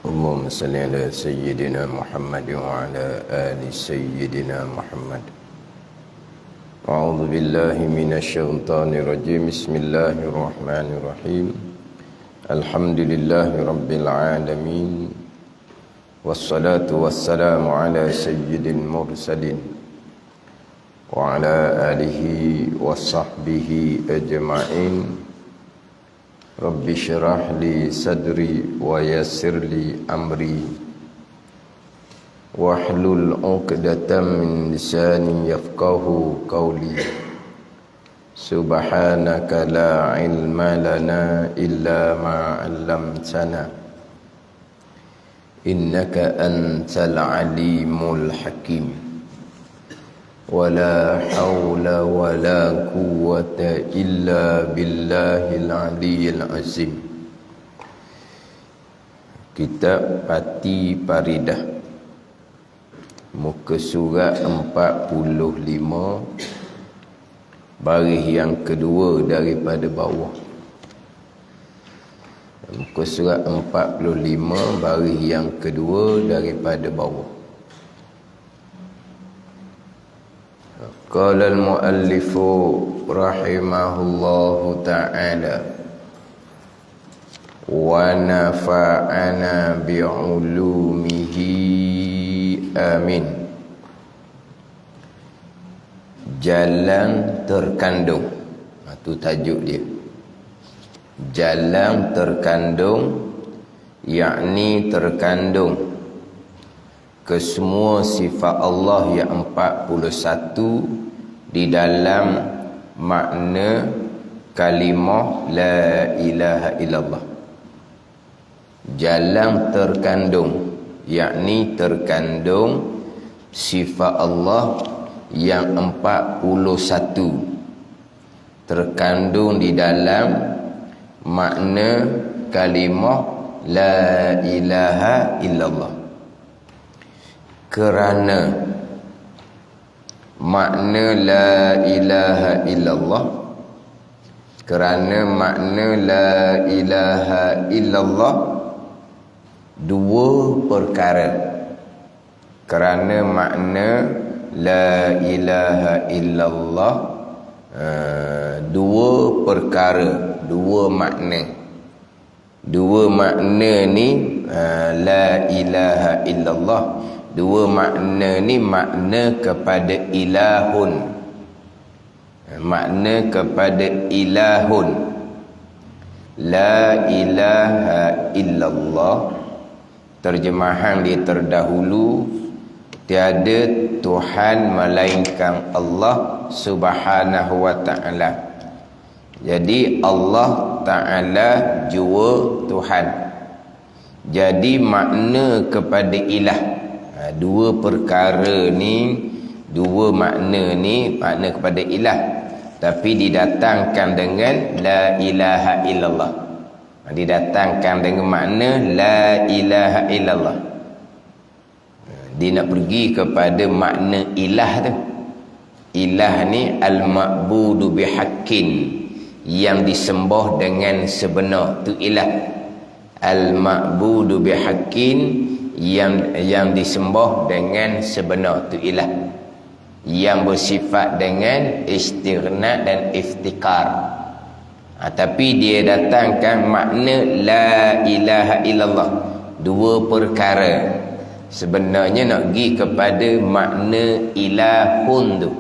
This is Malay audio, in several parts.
Allahumma salli ala Sayyidina Muhammad wa ala ali Sayyidina Muhammad. A'udzu billahi minasy syaithanir rajim. Bismillahirrahmanirrahim. Alhamdulillahi rabbil alamin. Wassalatu wassalamu ala sayyidil mursalin wa ala alihi wa sahbihi ajma'in. Rabbi syrah li sadri wa yassir li amri wahlul 'uqdatam min lisani yafqahu qawli. Subhanaka la ilma lana illa ma 'allamtana innaka antal alimul hakim. Wala hawla wala quwwata illa billahil aliyyil azim. Kitab Pati Paridah, muka surat 45, baris yang kedua daripada bawah. Muka surat 45, baris yang kedua daripada bawah. Qala al-muallifu rahimahullahu ta'ala wa nafa'ana bi'ulumihi amin. Jalan terkandung, itu tajuk dia. Jalan terkandung, yakni terkandung kesemua sifat Allah yang 41 di dalam makna kalimah la ilaha illallah. Jalan terkandung, yakni terkandung sifat Allah yang 41 terkandung di dalam makna kalimah la ilaha illallah. Kerana makna la ilaha illallah, kerana makna la ilaha illallah dua perkara. Kerana makna la ilaha illallah dua perkara, dua makna. Dua makna ni la ilaha illallah, dua makna ni makna kepada ilahun. Makna kepada ilahun. La ilaha illallah, terjemahan dia terdahulu, tiada Tuhan melainkan Allah subhanahu wa ta'ala. Jadi Allah ta'ala jua Tuhan. Jadi makna kepada ilah, dua perkara ni, dua makna ni makna kepada ilah, tapi didatangkan dengan la ilaha illallah. Didatangkan dengan makna la ilaha illallah. Dia nak pergi kepada makna ilah tu. Ilah ni al-ma'budu bihaqqin, yang disembah dengan sebenar, tu ilah. Al-ma'budu bihaqqin, yang disembah dengan sebenar, tu ilah, yang bersifat dengan istighna dan iftikar. Tapi dia datangkan makna la ilaha illallah, dua perkara. Sebenarnya nak pergi kepada makna ilahun tu,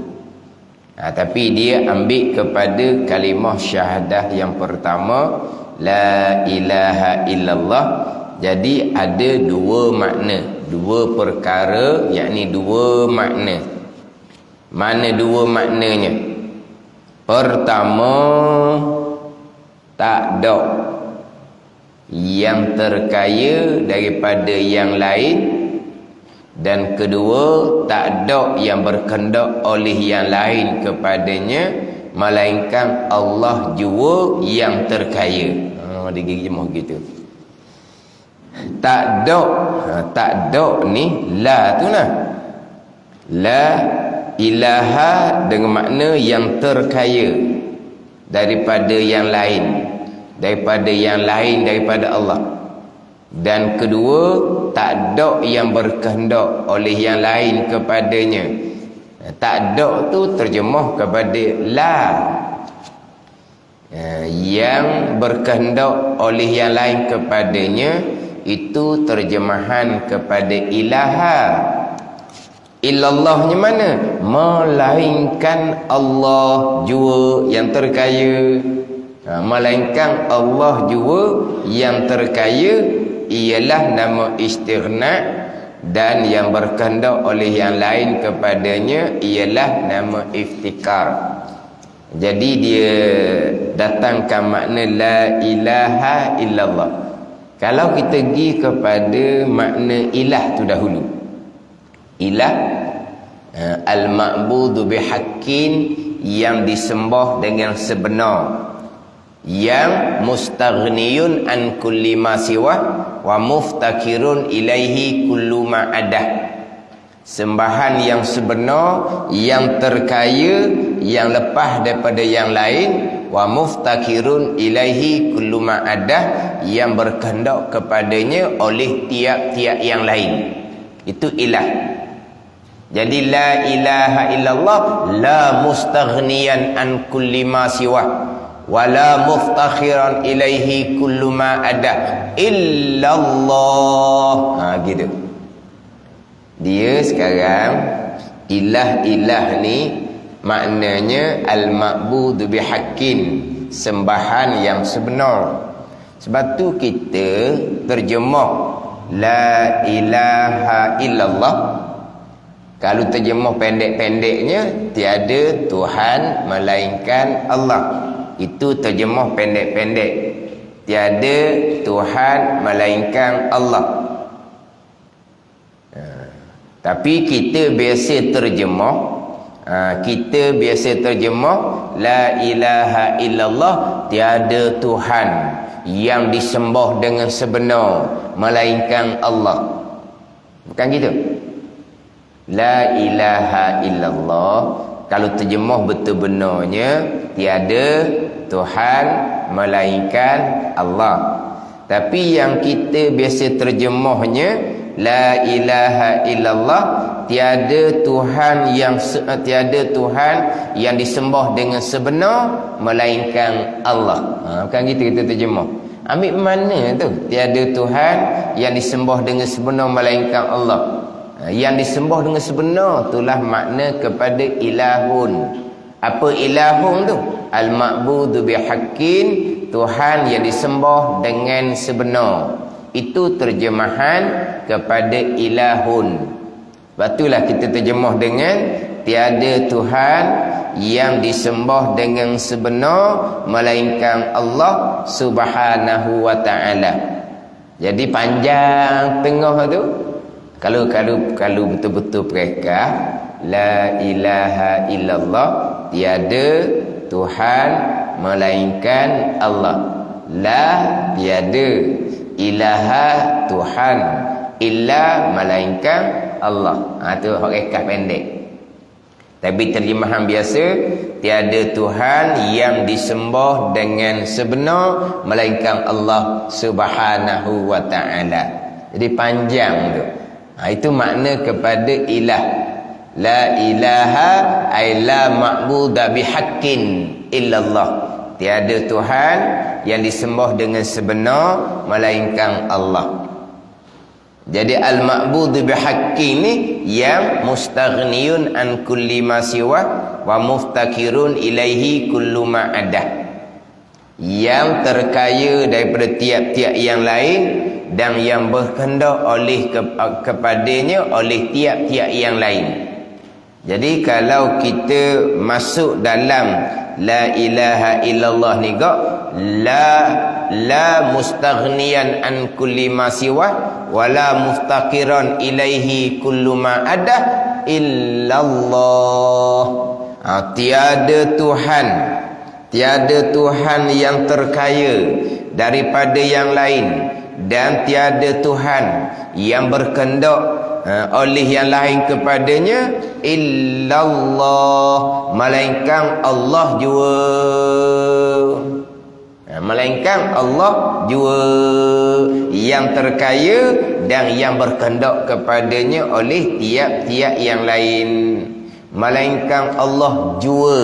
tapi dia ambil kepada kalimah syahadah yang pertama la ilaha illallah. Jadi ada dua makna, dua perkara, yakni dua makna. Mana dua maknanya? Pertama, tak ada yang terkaya daripada yang lain, dan kedua, tak ada yang berkehendak oleh yang lain kepadanya, melainkan Allah jua yang terkaya. Dia jemah gitu. Tak ada ni la tu nah. La ilaha dengan makna yang terkaya daripada yang lain, daripada Allah. Dan kedua, tak ada yang berkehendak oleh yang lain kepadanya. Tak ada tu terjemah kepada la, yang berkehendak oleh yang lain kepadanya, itu terjemahan kepada ilaha. Illallahnya mana? Melainkan Allah jua yang terkaya. Melainkan Allah jua yang terkaya ialah nama istighna, dan yang berkehendak oleh yang lain kepadanya ialah nama iftikar. Jadi dia datangkan makna la ilaha illallah. Kalau kita pergi kepada makna ilah tu dahulu, ilah al-ma'budu bihaqqin, yang disembah dengan sebenar, yang mustaghniyun an kulli ma siwa wa muftakirun ilaihi kullu ma adah. Sembahan yang sebenar, yang terkaya, yang lepas daripada yang lain, wa muftakirun ilaihi kullu ma adah, yang berkehendak kepadanya oleh tiap-tiap yang lain. Itu ilah. Jadi la ilaha illallah, la mustaghniyan an kulli ma siwa wala muftakhiran ilaihi kullu ma ada illallah. Gitu. Dia sekarang ilah ni maknanya al-ma'budu bihaqqin, sembahan yang sebenar. Sebab tu kita terjemah la ilaha illallah. Kalau terjemah pendek-pendeknya, tiada Tuhan melainkan Allah. Itu terjemah pendek-pendek. Tiada Tuhan melainkan Allah. Tapi kita biasa terjemah la ilaha illallah, tiada Tuhan yang disembah dengan sebenar melainkan Allah. Bukan gitu? La ilaha illallah, kalau terjemah betul benarnya, tiada Tuhan melainkan Allah. Tapi yang kita biasa terjemahnya, la ilaha illallah, tiada Tuhan yang disembah dengan sebenar melainkan Allah. Bukan gitu kita terjemah. Ambil mana tu? Tiada Tuhan yang disembah dengan sebenar melainkan Allah. Yang disembah dengan sebenar itulah makna kepada ilahun. Apa ilahun tu? Al-ma'budu bihaqqin, Tuhan yang disembah dengan sebenar. Itu terjemahan kepada ilahun. Batulah kita terjemah dengan tiada Tuhan yang disembah dengan sebenar melainkan Allah Subhanahu wa ta'ala. Jadi panjang tengah tu, kalau betul-betul mereka la ilaha illallah, tiada Tuhan melainkan Allah. La, tiada, ilaha, Tuhan, illa, melainkan Allah. Itu hakikat pendek. Tapi terjemahan biasa, tiada Tuhan yang disembah dengan sebenar melainkan Allah Subhanahu wa ta'ala. Jadi panjang tu. Itu makna kepada ilah. La ilaha ay la ma'buda bihaqqin illallah. Tiada Tuhan yang disembah dengan sebenar melainkan Allah. Jadi al-ma'budu bihaqqin ni yang mustaghniyun an kulli ma siwa wa muftakirun ilaihi kullu ma adah. yang terkaya daripada tiap-tiap yang lain dan yang berkehendak oleh kepadanya oleh tiap-tiap yang lain. Jadi kalau kita masuk dalam la ilaha illallah ni gak, la mustaghniyan an kulli ma siwa wala muftaqiran ilaihi kullu ma ada illallah. Tiada Tuhan yang terkaya daripada yang lain dan tiada Tuhan yang berkehendak oleh yang lain kepadanya illallah, melainkan Allah jua. Melainkan Allah jua yang terkaya dan yang berkehendak kepadanya oleh tiap-tiap yang lain. Melainkan Allah jua.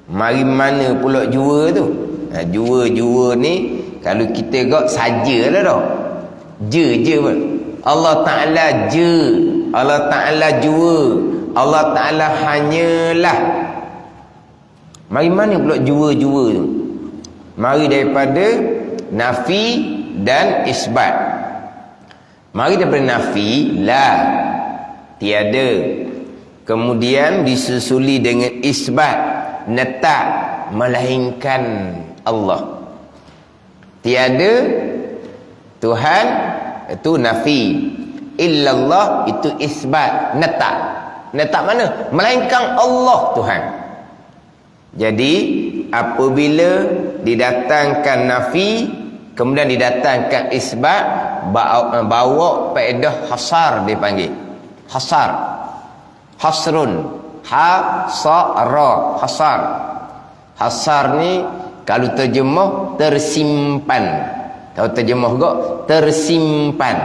Mari mana pula jua tu? Jua ni kalau kita gak sajalah dah. Je pun. Allah Ta'ala je, Allah Ta'ala jua, Allah Ta'ala hanyalah. Mari mana pula jua-jua tu? Mari daripada nafi dan isbat. Mari daripada nafi, la, tiada. Kemudian disusuli dengan isbat, netak, melainkan Allah. Tiada Tuhan, itu nafi. Illallah itu isbat, netak. Netak mana? Melainkan Allah Tuhan. Jadi apabila didatangkan nafi kemudian didatangkan isbat, bawa faedah hasar dipanggil. Hasar. Hasrun. Hasara. Hasar. Hasar ni kalau terjemah tersimpan. Kalau terjemah kok tersimpan.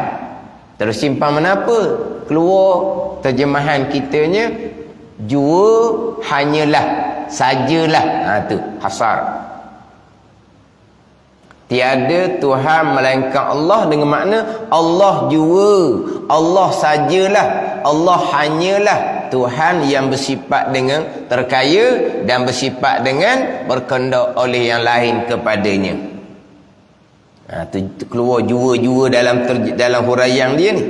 Tersimpan menapa? Keluar terjemahan kitanya jua hanyalah, sajalah. Tu hasar. Tiada Tuhan melainkan Allah dengan makna Allah jua, Allah sajalah, Allah hanyalah Tuhan yang bersifat dengan terkaya dan bersifat dengan berkehendak oleh yang lain kepadanya. Tu keluar jua-jua dalam huraian dia ni.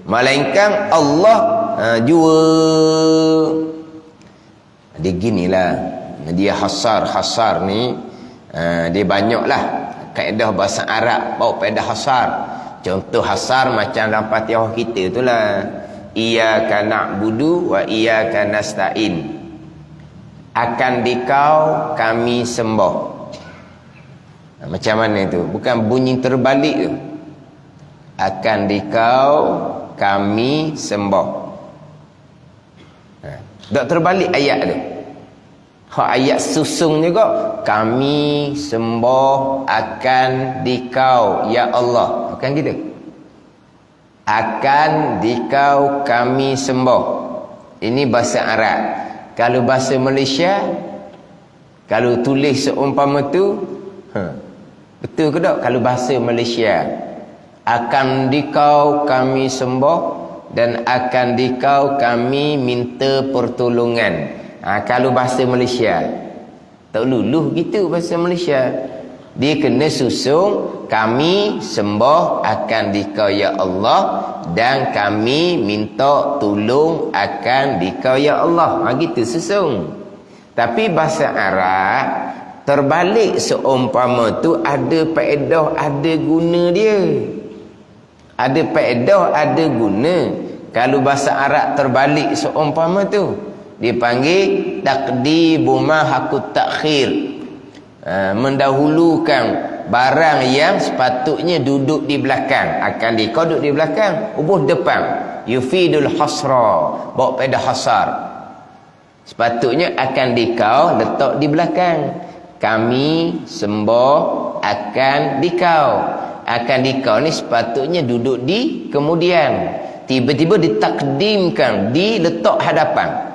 Melainkan Allah jua. Dia ginilah. Dia hasar ni dia banyaklah kaedah bahasa Arab bawa kaedah hasar. Contoh hasar macam dalam Fatihah kita itulah. Iyyaka na'budu wa iyyaka nasta'in. Akan dikau kami sembah. Macam mana tu? Bukan bunyi terbalik tu. Akan dikau kami sembah. Tak terbalik ayat tu. Ayat susung juga. Kami sembah akan dikau ya Allah. Bukan gitu. Akan dikau kami sembah. Ini bahasa Arab. Kalau bahasa Malaysia, kalau tulis seumpama tu, betul ke tak? Kalau bahasa Malaysia, akan dikau kami sembah dan akan dikau kami minta pertolongan. Kalau bahasa Malaysia, tak luluh gitu bahasa Malaysia. Dia kena susung kami sembah akan dikau ya Allah dan kami minta tolong akan dikau ya Allah. Gitu susung. Tapi bahasa Arab terbalik seumpama tu ada faedah, ada guna dia. Ada faedah, ada guna. Kalau bahasa Arab terbalik seumpama tu, dipanggil taqdimu ma hakut takhir. Mendahulukan barang yang sepatutnya duduk di belakang. Akan dikau duduk di belakang, ubuh depan. Yufidul hasra, bawa pada hasar. Sepatutnya akan dikau letak di belakang. Kami sembah akan dikau. Akan dikau ni sepatutnya duduk di kemudian. Tiba-tiba ditakdimkan, diletak hadapan.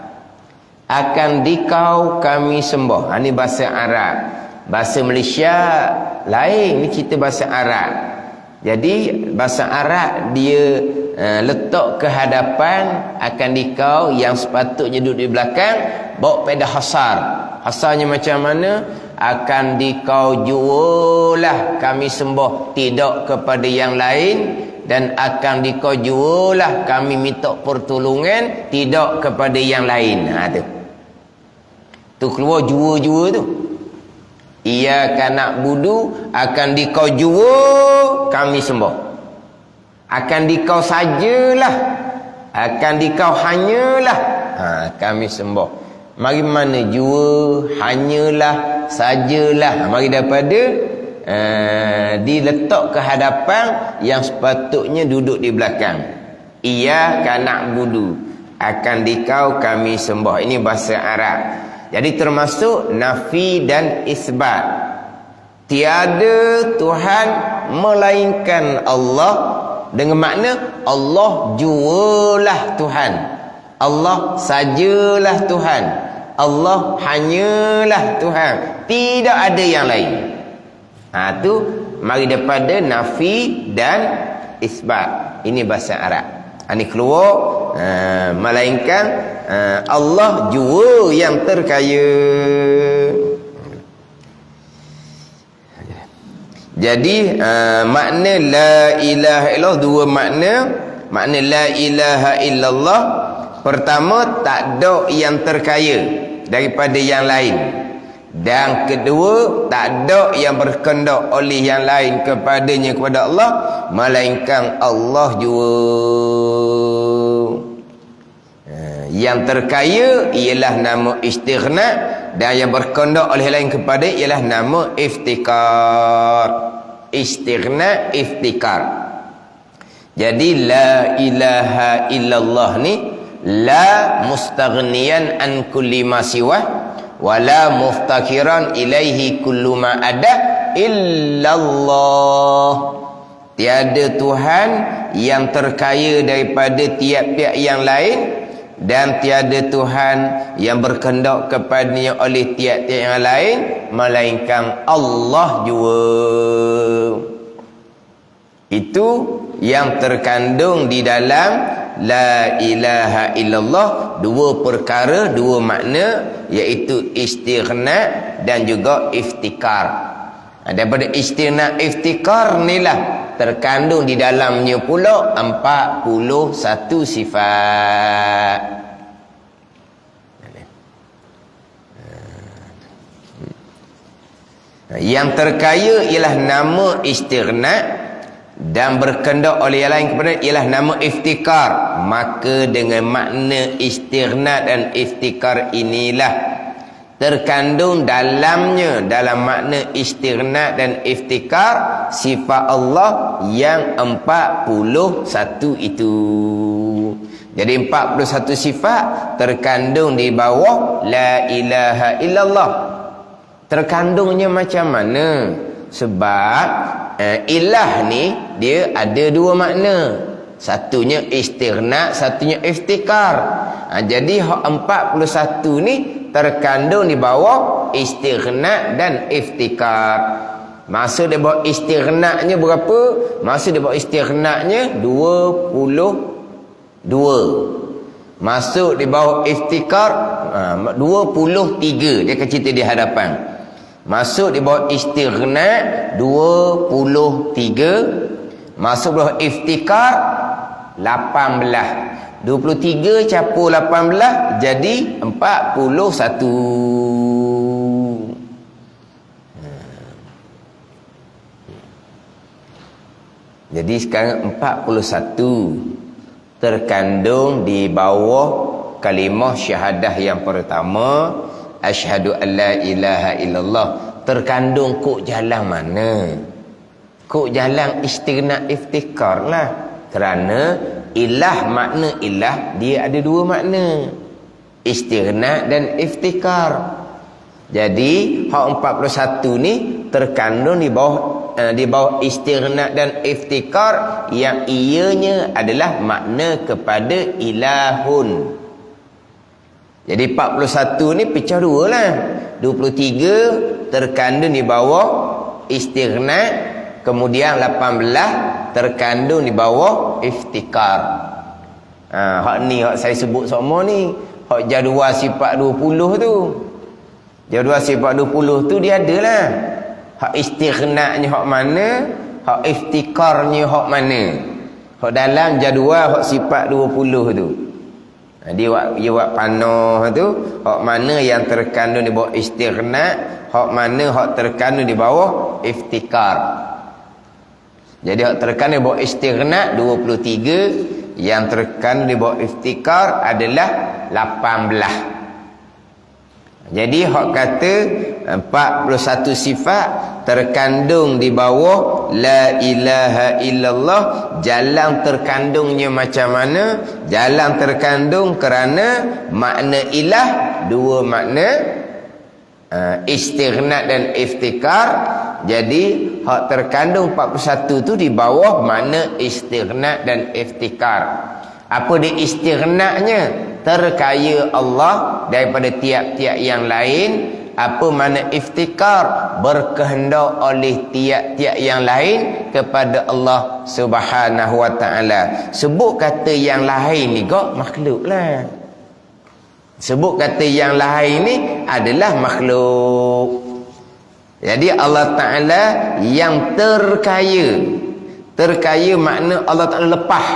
Akan dikau kami sembah. Ini bahasa Arab. Bahasa Malaysia lain. Ini cerita bahasa Arab. Jadi bahasa Arab dia letak ke hadapan akan dikau yang sepatutnya duduk di belakang, bawa pada hasar. Hasarnya macam mana? akan dikau jualah kami sembah tidak kepada yang lain, dan akan dikau jualah kami minta pertolongan tidak kepada yang lain. Tu keluar jua-jua tu. Iyyaka na'budu, akan dikau jua kami sembah. Akan dikau sajalah, akan dikau hanyalah kami sembah. Mari mana jua, hanyalah, sajalah. Mari daripada diletak ke hadapan yang sepatutnya duduk di belakang. Iyyaka na'budu, akan dikau kami sembah. Ini bahasa Arab. Jadi termasuk nafi dan isbat. Tiada Tuhan melainkan Allah, dengan makna Allah jualah Tuhan, Allah sajalah Tuhan, Allah hanyalah Tuhan, tidak ada yang lain. Tu mari daripada nafi dan isbat. Ini bahasa Arab. Ini keluar melainkan Allah jua yang terkaya. Jadi makna la ilaha illallah dua makna. Makna la ilaha illallah, pertama, tak ada yang terkaya daripada yang lain, dan kedua, tak ada yang berkehendak oleh yang lain kepadanya, kepada Allah, melainkan Allah jua. Yang terkaya ialah nama istighna, dan yang berkehendak oleh lain kepada ialah nama iftikar. Istighna, iftikar. Jadi la ilaha illallah ni la mustaghniyan an kulli ma siwa wala muftakiran ilaihi kullu ma ada illallah. Tiada Tuhan yang terkaya daripada tiap-tiap yang lain, dan tiada Tuhan yang berkehendak kepadanya oleh tiap-tiap yang lain, melainkan Allah jua. Itu yang terkandung di dalam la ilaha illallah. Dua perkara, dua makna, iaitu istighna dan juga iftikar. Daripada istighna, iftikar inilah terkandung di dalamnya pula 41 sifat. Yang terkaya ialah nama istighna, dan berkehendak oleh yang lain kepada ialah nama iftikar. Maka dengan makna istighna dan iftikar inilah terkandung dalamnya, dalam makna istighna dan iftikar, sifat Allah yang 41 itu. Jadi 41 sifat terkandung di bawah la ilaha illallah. Terkandungnya macam mana? Sebab ilah ni dia ada dua makna. Satunya istighna, satunya iftikar. Jadi 41 ni terkandung di bawah istighna dan iftikar. Masa dia bawa istighna'nya berapa? Masa dia bawa istighna'nya 22. Masuk di bawah iftikar 23. Dia akan cerita di hadapan. Masuk di bawah istighna 23. Masuk bawah iftikar 18. 23 capur 18 jadi 41. Jadi sekarang 41 terkandung di bawah kalimah syahadah yang pertama, asyhadu an la ilaha illallah. Terkandung kok jalan mana? Kok jalan istighna iftikar lah. Kerana ilah, makna ilah dia ada dua makna, istighna dan iftikar. Jadi hak 41 ni terkandung di bawah istighna dan iftikar, yang ianya adalah makna kepada ilahun. Jadi 41 ni pecah dua lah. 23 terkandung di bawah istighna, kemudian 18 terkandung di bawah iftikar. Hak ni hak saya sebut semua ni, hak jadual sifat 20 tu. Jadual sifat 20 tu dia adalah. Hak istighna'nya hak mana, hak iftikarnya hak mana. Hak dalam jadual hak sifat 20 tu. Dia buat panah tu, hak mana yang terkandung di bawah istighna', hak mana hak terkandung di bawah iftikar. Jadi hak terkandung di bawah istighna' 23, yang terkandung di bawah iftikar adalah 18. Jadi hak kata 41 sifat terkandung di bawah la ilaha illallah. Jalan terkandungnya macam mana? Jalan terkandung kerana makna ilah, dua makna, istighna dan iftikar. Jadi hak terkandung 41 tu di bawah makna istighna dan iftikar. Apa dia istighna'nya? Terkaya Allah daripada tiap-tiap yang lain. Apa makna iftikar? Berkehendak oleh tiap-tiap yang lain kepada Allah Subhanahu wa ta'ala. Sebut kata yang lain ni kok makhluk lah. Sebut kata yang lain ni adalah makhluk. Jadi Allah Ta'ala yang terkaya. Terkaya makna Allah Ta'ala lepas.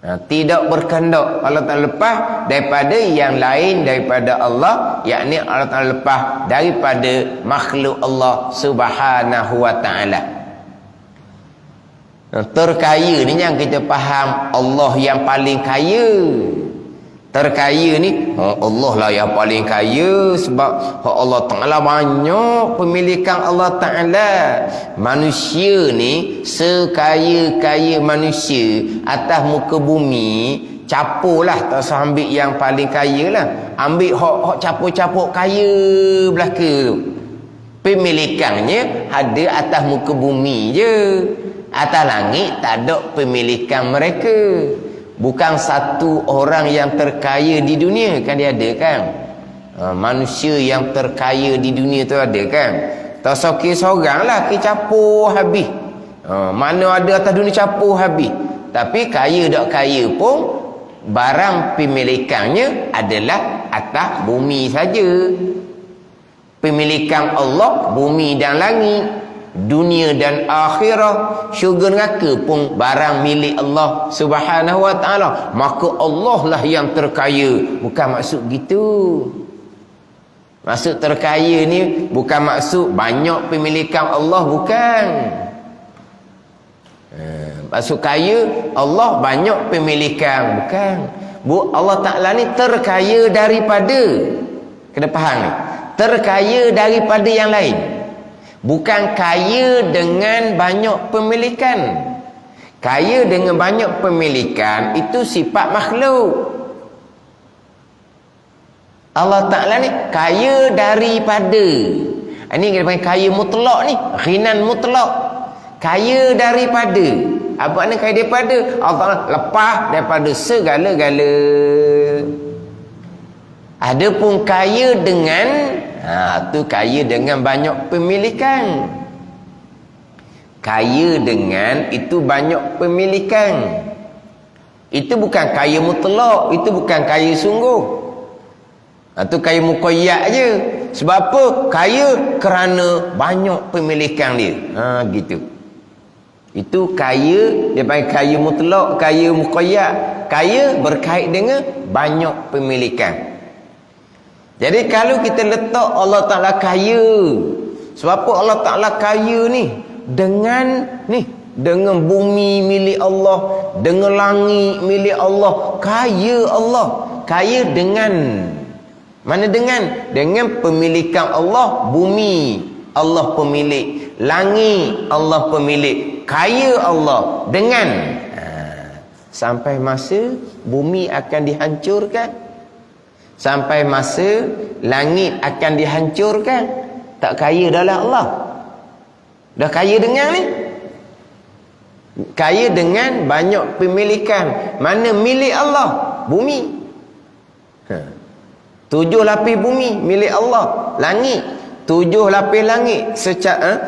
Tidak berkehendak. Allah Ta'ala lepas daripada yang lain daripada Allah, yakni Allah Ta'ala lepas daripada makhluk Allah Subhanahu wa ta'ala. Terkaya ni yang kita faham Allah yang paling kaya. Terkaya ni Allah lah yang paling kaya, sebab Allah Ta'ala banyak pemilikan Allah Ta'ala. Manusia ni sekaya-kaya manusia atas muka bumi, capulah, tak usah ambil yang paling kaya lah, ambil hak capur-capur kaya belaka tu, pemilikannya ada atas muka bumi je. Atas langit tak ada pemilikan mereka. Bukan satu orang yang terkaya di dunia, kan dia ada kan. Manusia yang terkaya di dunia tu ada kan. Tak sokir seorang lah ke capur habis. Mana ada atas dunia capur habis. Tapi kaya tak kaya pun barang pemilikannya adalah atas bumi saja. Pemilikan Allah bumi dan langit, dunia dan akhirah, syurga neraka pun barang milik Allah Subhanahu wa ta'ala. Maka Allah lah yang terkaya. Bukan maksud gitu. Maksud terkaya ni bukan maksud banyak pemilikan Allah, bukan. Maksud kaya Allah banyak pemilikan, bukan. Allah Ta'ala ni terkaya daripada, kena faham ni, terkaya daripada yang lain. Bukan kaya dengan banyak pemilikan. Kaya dengan banyak pemilikan itu sifat makhluk. Allah Ta'ala ni kaya daripada. Ini kita panggil kaya mutlak ni, ghinan mutlak. Kaya daripada. Apa makna kaya daripada? Allah Ta'ala lepas daripada segala-gala. Adapun kaya dengan, tu kaya dengan banyak pemilikan. Kaya dengan itu banyak pemilikan. Itu bukan kaya mutlak, itu bukan kaya sungguh. Itu kaya muqayyad je. Sebab apa? Kaya kerana banyak pemilikan dia. Gitu. Itu kaya, dia panggil kaya mutlak, kaya muqayyad. Kaya berkait dengan banyak pemilikan. Jadi kalau kita letak Allah Ta'ala kaya, sebab apa Allah Ta'ala kaya ni? Dengan bumi milik Allah, dengan langit milik Allah. Kaya Allah. Kaya dengan, mana dengan? Dengan pemilikan Allah. Bumi Allah pemilik, langit Allah pemilik. Kaya Allah dengan, sampai masa bumi akan dihancurkan, sampai masa langit akan dihancurkan, tak kaya dah lah Allah. Dah kaya dengan ni, kaya dengan banyak pemilikan. Mana milik Allah? Bumi. 7 lapis bumi milik Allah. Langit 7 lapis langit,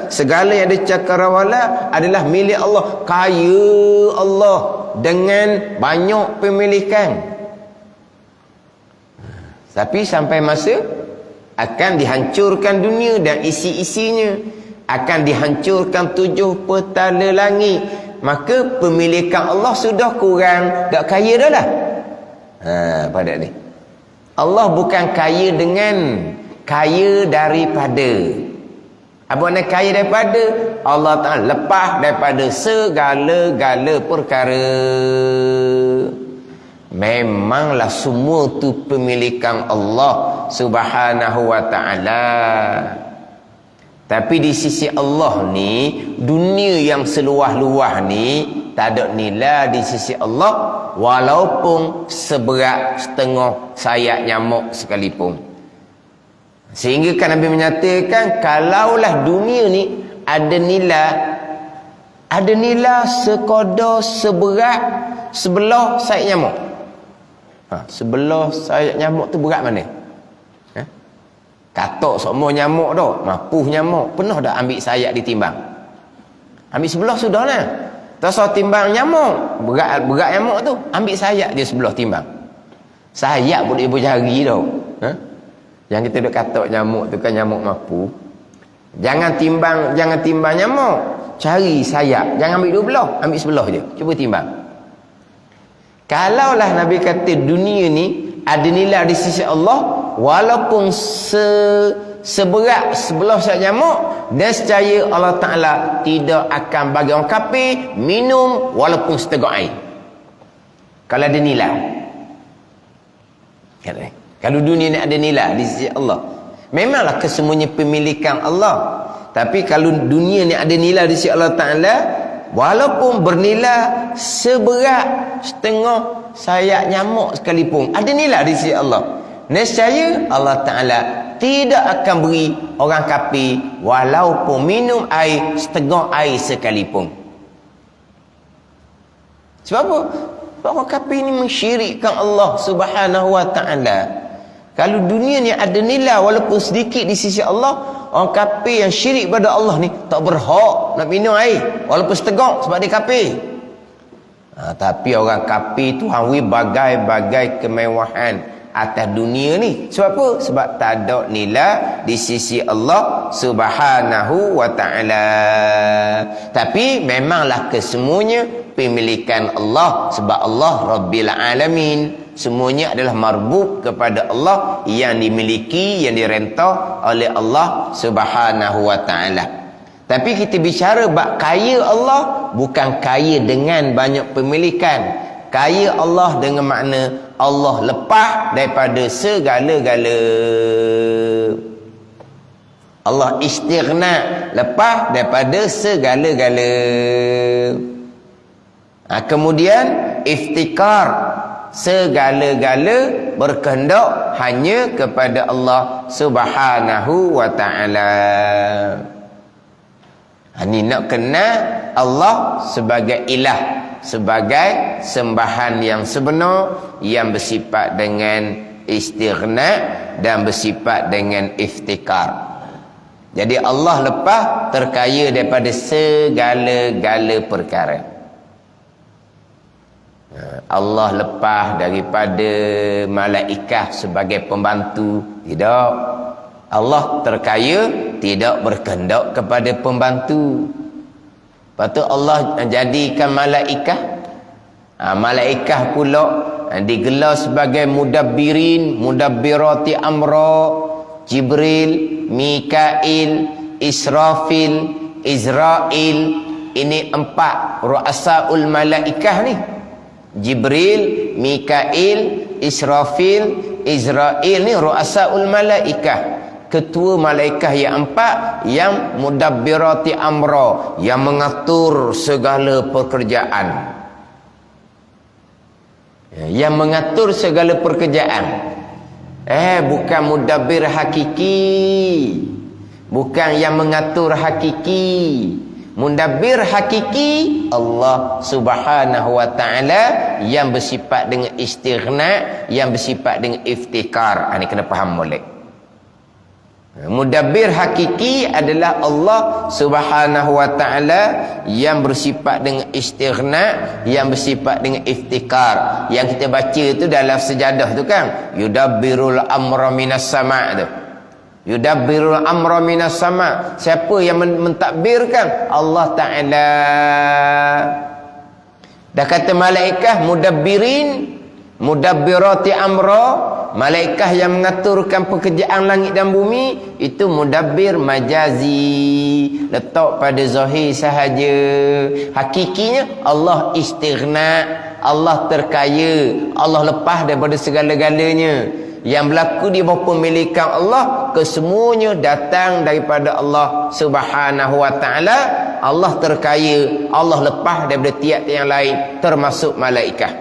segala yang ada cakrawala adalah milik Allah. Kaya Allah dengan banyak pemilikan. Tapi sampai masa akan dihancurkan dunia dan isi-isinya, akan dihancurkan 7 petala langit. Maka pemilikan Allah sudah kurang, tak kaya dah lah. Pada ni Allah bukan kaya dengan kaya daripada. Apa nak kaya daripada? Allah Ta'ala lepas daripada segala-gala perkara. Memanglah semua tu pemilikan Allah Subhanahu wa Ta'ala. Tapi di sisi Allah ni, dunia yang seluas-luas ni tak ada nilai di sisi Allah, walaupun seberat setengah sayap nyamuk sekalipun. Sehingga kan Nabi menyatakan, kalaulah dunia ni ada nilai sekadar seberat sebelah sayap nyamuk. Sebelah sayap nyamuk tu berat mana? Katok semua nyamuk dah, mapuh nyamuk, pernah dah ambil sayap ditimbang? Ambil sebelah sudah lah. Tak usah timbang nyamuk, berat nyamuk tu, ambil sayap dia sebelah timbang. Sayap boleh berjari dah. Yang kita duk katok nyamuk tu kan nyamuk mapuh. Jangan timbang nyamuk, cari sayap, jangan ambil 2 belah, ambil sebelah je, cuba timbang. Kalaulah Nabi kata dunia ni ada nilai di sisi Allah, walaupun seberat sebelah sayap nyamuk, dan secara Allah Ta'ala tidak akan bagi orang kafir minum walaupun seteguk air. Kalau ada nilai. Kalau dunia ni ada nilai di sisi Allah, memanglah kesemuanya pemilikan Allah. Tapi kalau dunia ni ada nilai di sisi Allah Ta'ala, walaupun bernilai seberat setengah sayap nyamuk sekalipun, ada nilai di sisi Allah, nescaya Allah Ta'ala tidak akan beri orang kafir walaupun minum air setengah air sekalipun. Sebab apa? Sebab orang kafir ni mensyirikkan Allah Subhanahu wa Ta'ala. Kalau dunia ni ada nilai walaupun sedikit di sisi Allah, orang kafir yang syirik pada Allah ni tak berhak nak minum air walaupun setegak, sebab dia kafir. Tapi orang kafir tu hangwi bagai-bagai kemewahan atas dunia ni. Sebab apa? Sebab tak ada nilai di sisi Allah Subhanahu wa Ta'ala. Tapi memanglah kesemuanya pemilikan Allah, sebab Allah Rabbil Alamin. Semuanya adalah marbub kepada Allah, yang dimiliki, yang direntah oleh Allah Subhanahu wa Ta'ala. Tapi kita bicara bab kaya Allah, bukan kaya dengan banyak pemilikan. Kaya Allah dengan makna Allah lepas daripada segala-gala. Allah istighna, lepas daripada segala-gala. Kemudian iftikar, segala-gala berkehendak hanya kepada Allah Subhanahu wa Ta'ala. Ini nak kenal Allah sebagai ilah, sebagai sembahan yang sebenar, yang bersifat dengan istighna dan bersifat dengan iftikar. Jadi Allah lepas terkaya daripada segala-gala perkara. Allah lepas daripada malaikat sebagai pembantu, tidak. Allah terkaya, tidak berkehendak kepada pembantu. Lepas tu Allah jadikan malaikat, malaikat pula digelar sebagai mudabbirin, mudabbirati amra. Jibril, Mikail, Israfil, Izrail, ini 4 ru'asaul malaikah ni. Jibril, Mikail, Israfil, Izrail ni ru'asaul malaikah, ketua malaikat yang 4, yang mudabbirati amra, yang mengatur segala pekerjaan, yang mengatur segala pekerjaan. Bukan mudabbir hakiki, bukan yang mengatur hakiki. Mudabbir hakiki Allah Subhanahu wa Ta'ala, yang bersifat dengan istighna, yang bersifat dengan iftikar. Ini kena faham molek. Mudabbir hakiki adalah Allah Subhanahu wa Ta'ala, yang bersifat dengan istighna, yang bersifat dengan iftikar. Yang kita baca tu dalam sejadah tu kan, yudabbirul amra minas sama' tu. Yudabbirul amra minas sama. Siapa yang mentadbirkan? Allah Ta'ala. Dah kata malaikat mudabbirin, mudabbirati amra, malaikat yang mengaturkan pekerjaan langit dan bumi, itu mudabbir majazi, letak pada zahir sahaja. Hakikinya Allah istighna, Allah terkaya, Allah lepas daripada segala-galanya. Yang berlaku di bawah pemilikan Allah, kesemuanya datang daripada Allah Subhanahu wa Ta'ala. Allah terkaya, Allah lepas daripada tiap-tiap yang lain, termasuk malaikat.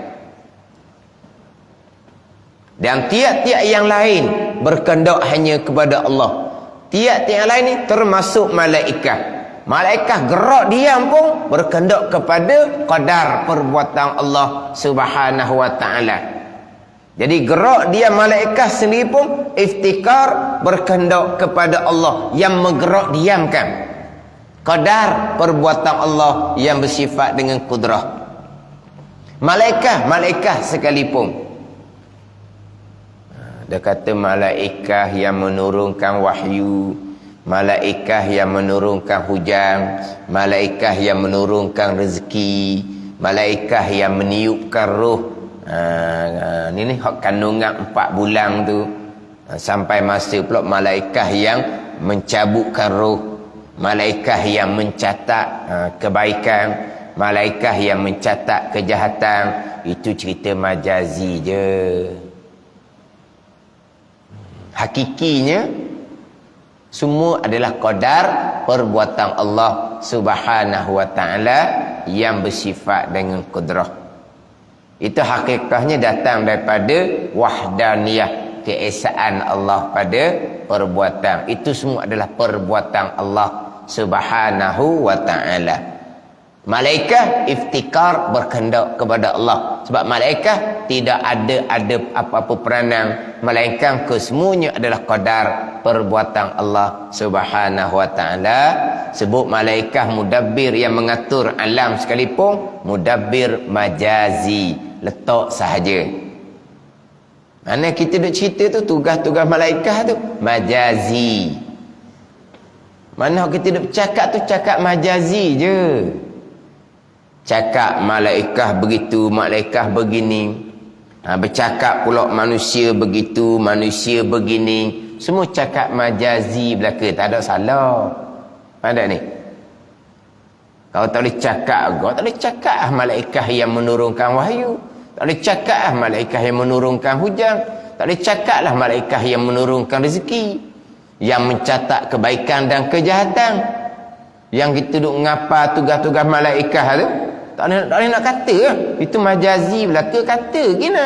Dan tiap-tiap yang lain berkehendak hanya kepada Allah. Tiap-tiap yang lain ni termasuk malaikat. Malaikat gerak diam pun berkehendak kepada qadar perbuatan Allah Subhanahu wa Ta'ala. Jadi gerak dia malaikat sendiri pun iftikar berkehendak kepada Allah yang menggerak diamkan qadar perbuatan Allah yang bersifat dengan kudrah. Malaikat sekalipun, dia kata malaikat yang menurunkan wahyu, malaikat yang menurunkan hujan, malaikat yang menurunkan rezeki, malaikat yang meniupkan roh. Ni hak kandungan 4 bulan tu, sampai masa pula malaikat yang mencabutkan roh, malaikat yang mencatat kebaikan, malaikat yang mencatat kejahatan. Itu cerita majazi je. Hakikinya semua adalah qadar perbuatan Allah Subhanahu wa Ta'ala yang bersifat dengan kudrah. Itu hakikatnya datang daripada wahdaniyah, keesaan Allah pada perbuatan. Itu semua adalah perbuatan Allah Subhanahu wa Ta'ala. Malaikat iftikar berkehendak kepada Allah. Sebab malaikat tidak ada apa-apa peranan, melainkan kesemuanya adalah qadar perbuatan Allah Subhanahu wa Ta'ala. Sebut malaikat mudabbir yang mengatur alam sekalipun, mudabbir majazi, letak sahaja. Mana kita duk cerita tu tugas-tugas malaikat tu majazi. Mana kita duk cakap tu cakap majazi je. Cakap malaikat begitu, malaikat begini. Bercakap pula manusia begitu, manusia begini. Semua cakap majazi belaka, tak ada salah. Ada ni. Kau tak boleh cakap, kau tak boleh cakap malaikat yang menurunkan wahyu. Tak boleh cakap malaikat yang menurunkan hujan. Tak boleh cakap lah malaikat yang menurunkan rezeki, yang mencatat kebaikan dan kejahatan. Yang kita duk ngapa tugas-tugas malaikat tu, tak boleh nak kata lah. Itu majazi belaka, kata gina.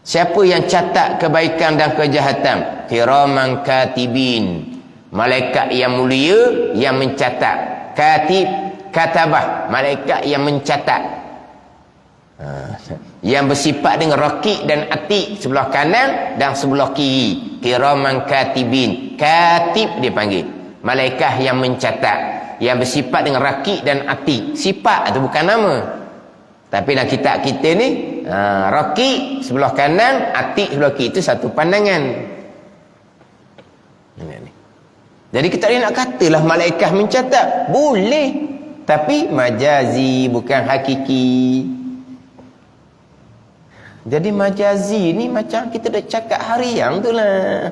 Siapa yang catat kebaikan dan kejahatan? Kiraman katibin, malaikat yang mulia yang mencatat. Katib, katabah, malaikat yang mencatat. Yang bersifat dengan rakib dan atid, sebelah kanan dan sebelah kiri. Kiraman katibin, katib dia panggil, malaikat yang mencatat, yang bersifat dengan rakib dan atid. Sifat itu bukan nama. Tapi dalam kitab kita ni, rakib sebelah kanan, atid sebelah kiri, itu satu pandangan. Jadi kita ni nak katalah malaikat mencatat, boleh, tapi majazi, bukan hakiki. Jadi majazi ni macam kita dah cakap harian tu lah.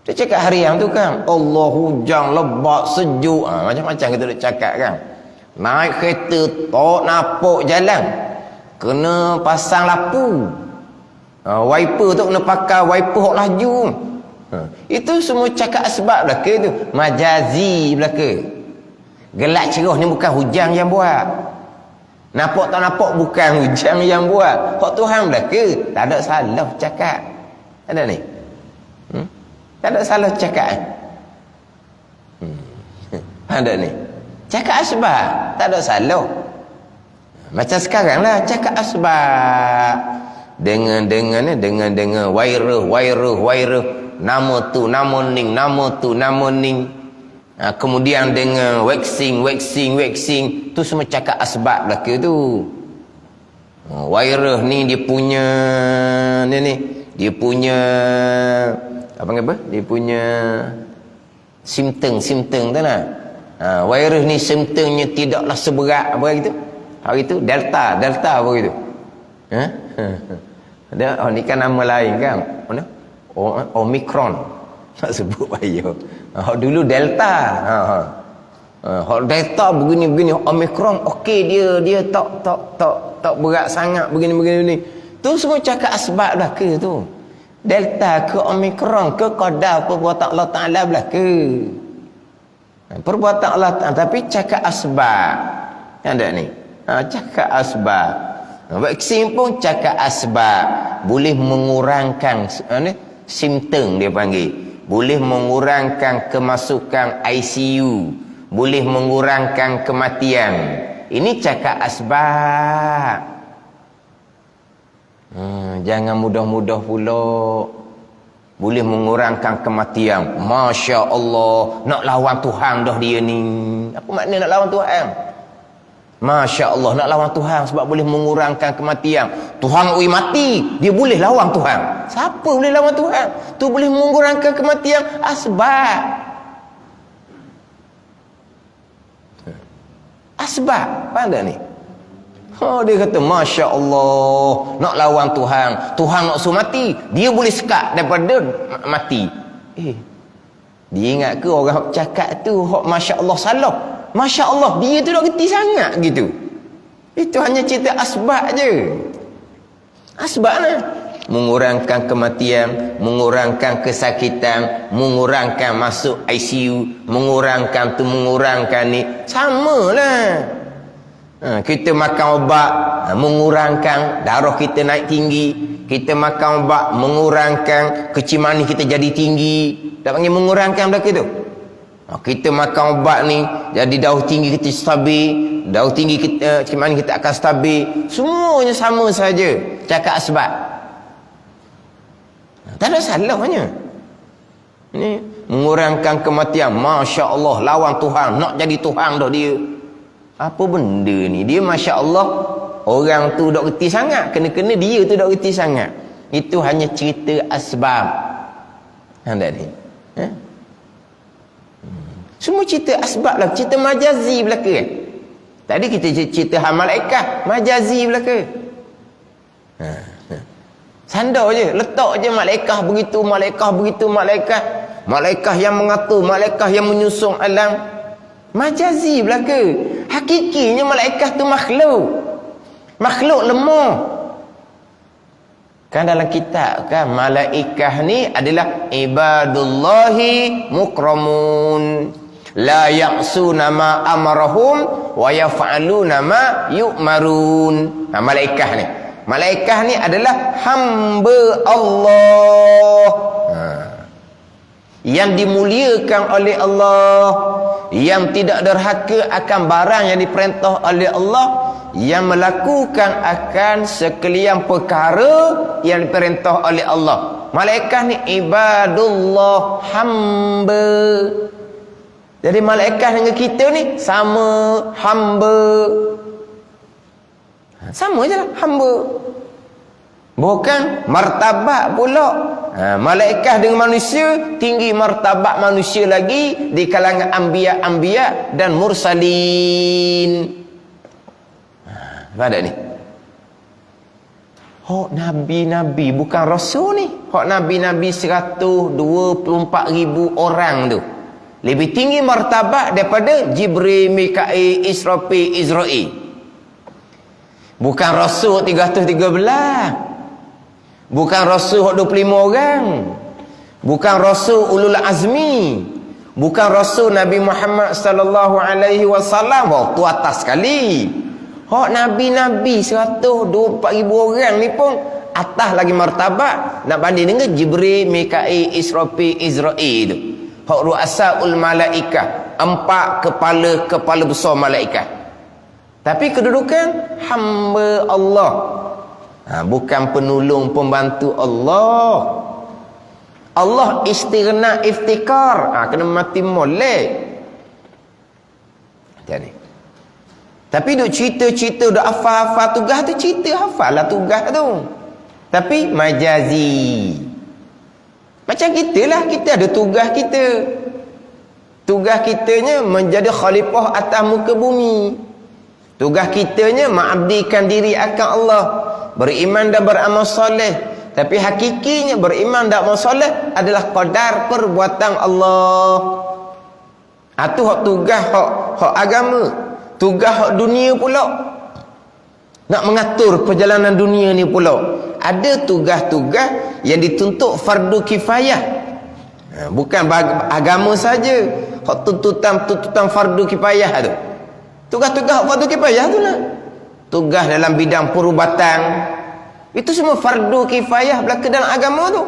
Dia cakap harian tu kan, Allah hujan lebat sejuk, macam-macam kita dah cakap kan. Naik kereta tak nampak jalan, kena pasang lampu, wiper tu kena pakai wiper hok laju. Itu semua cakap sebab belaka tu, majazi belaka. Gelap cerah ni bukan hujan yang buat, nampak tak nampak bukan hujan yang buat, hak Tuhan belaka. Tak ada salah cakap. Ada ni, tak ada salah cakap. Ada ni, cakap asbab, tak ada salah. Macam sekarang lah cakap asbab, dengan wairah, nama tu nama ning, nama tu nama ning. Kemudian dengan waxing, tu semua cakap asbab belaka tu. Wairah ni dia punya dia punya apa panggil apa? Dia punya simptom tu lah. Virus ni simptomnya tidaklah seberat apa gitu. Hari tu delta apa gitu. Ada ni kan nama lain kan. Mana? Omicron. Tak sebut bahaya. Dulu delta. Delta begini Omicron okey dia tak berat sangat begini. Tu semua cakap asbab lah ke tu. Delta ke Omicron ke qadar perbuatan Allah Ta'ala belah ke. Perbuatan Allah Ta'ala. Tapi cakap asbab. Ada ni. Cakap asbab. Vaksin pun cakap asbab. Boleh mengurangkan simptom dia panggil. Boleh mengurangkan kemasukan ICU. Boleh mengurangkan kematian. Ini cakap asbab. Jangan mudah-mudah pula. Boleh mengurangkan kematian. Masya Allah. Nak lawan Tuhan dah dia ni. Apa makna nak lawan Tuhan? Masya Allah. Nak lawan Tuhan sebab boleh mengurangkan kematian. Tuhan mati. Dia boleh lawan Tuhan. Siapa boleh lawan Tuhan? Tu boleh mengurangkan kematian. Asbab. Asbab. Faham tak ni? Dia kata Masya Allah, nak lawan Tuhan, Tuhan nak suruh mati, dia boleh sekat daripada mati. Dia ingat ke orang cakap tu Masya Allah salah? Masya Allah, dia tu dah reti sangat gitu. Itu hanya cerita asbab je. Asbab lah. Mengurangkan kematian, mengurangkan kesakitan, mengurangkan masuk ICU, mengurangkan tu, mengurangkan ni. Samalah. Kita makan ubat mengurangkan darah kita naik tinggi. Kita makan ubat mengurangkan kecil manis kita jadi tinggi. Tak panggil mengurangkan belaka tu. Kita makan ubat ni jadi darah tinggi kita stabil, darah tinggi kita, kecil manis kita akan stabil. Semuanya sama saja. Cakap asbab. Tak ada salahnya. Ini mengurangkan kematian. Masya Allah, lawan Tuhan, nak jadi Tuhan dah dia. Apa benda ni? Dia Masya Allah, orang tu dok reti sangat. Kena-kena dia tu dok reti sangat. Itu hanya cerita asbab. Nampak ni? Semua cerita asbab lah. Cerita majazi belaka kan? Tadi kita cerita hal malaikah. Majazi belaka. Sandar je. Letak je malaikah begitu, malaikah begitu, malaikah. Malaikah yang mengatur, malaikah yang menyusung alam. Majazi belaka. Hakikinya malaikat tu makhluk. Makhluk lemah. Kan dalam kitab kan malaikat ni adalah ibadullahi mukramun. La ya'suna ma amarahum wa yaf'aluna ma yu'marun. Malaikat ni. Malaikat ni adalah hamba Allah. Yang dimuliakan oleh Allah, yang tidak derhaka akan barang yang diperintah oleh Allah, yang melakukan akan sekalian perkara yang diperintah oleh Allah. Malaikat ni ibadullah, hamba. Jadi malaikat dengan kita ni sama, hamba. Sama je lah, hamba. Bukan martabat pula. Malaikat dengan manusia tinggi martabat manusia lagi di kalangan anbiya dan mursalin. Faham tak ni? Hak nabi-nabi bukan rasul ni. Hak nabi-nabi 124,000 orang tu lebih tinggi martabat daripada Jibril, Mikail, Israfil, Israil. Bukan rasul 313. Bukan rasul 25 orang. Bukan rasul ulul azmi. Bukan rasul Nabi Muhammad sallallahu alaihi wasallam. Waktu atas sekali. Hak nabi-nabi 124,000 orang ni pun atas lagi martabat nak banding dengan Jibril, Mikail, Israfil, Israil tu. Hak ru'asaul malaikah, 4 kepala besar malaikat. Tapi kedudukan hamba Allah. Bukan penolong pembantu Allah. Allah istighna iftikar. Kena mati molek. Jadi. Tapi duk cerita-cerita duk hafal-hafal tugas tu, cerita hafal lah tugas tu. Tapi majazi. Macam kita lah, kita ada tugas kita. Tugas kitanya menjadi khalifah atas muka bumi. Tugas kitanya mengabdikan diri akan Allah, beriman dan beramal soleh. Tapi hakikinya beriman dan beramal soleh adalah qadar perbuatan Allah. Itu hak tugas hak agama. Tugas hak dunia pula, nak mengatur perjalanan dunia ni pula. Ada tugas-tugas yang dituntut fardu kifayah. Bukan agama saja. Hak tuntutan fardu kifayah tu. Tugas-tugas fardu kifayah tu lah. Tugas dalam bidang perubatan. Itu semua fardu kifayah belaka dalam agama tu.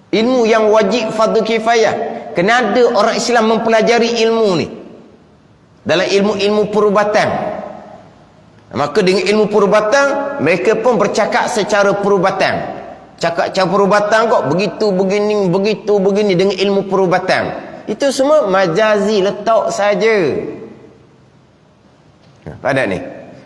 Ilmu yang wajib fardu kifayah. Kena ada orang Islam mempelajari ilmu ni. Dalam ilmu-ilmu perubatan. Maka dengan ilmu perubatan, mereka pun bercakap secara perubatan. Cakap cara perubatan kok begitu begini dengan ilmu perubatan. Itu semua majazi, letak saja. Pada ni,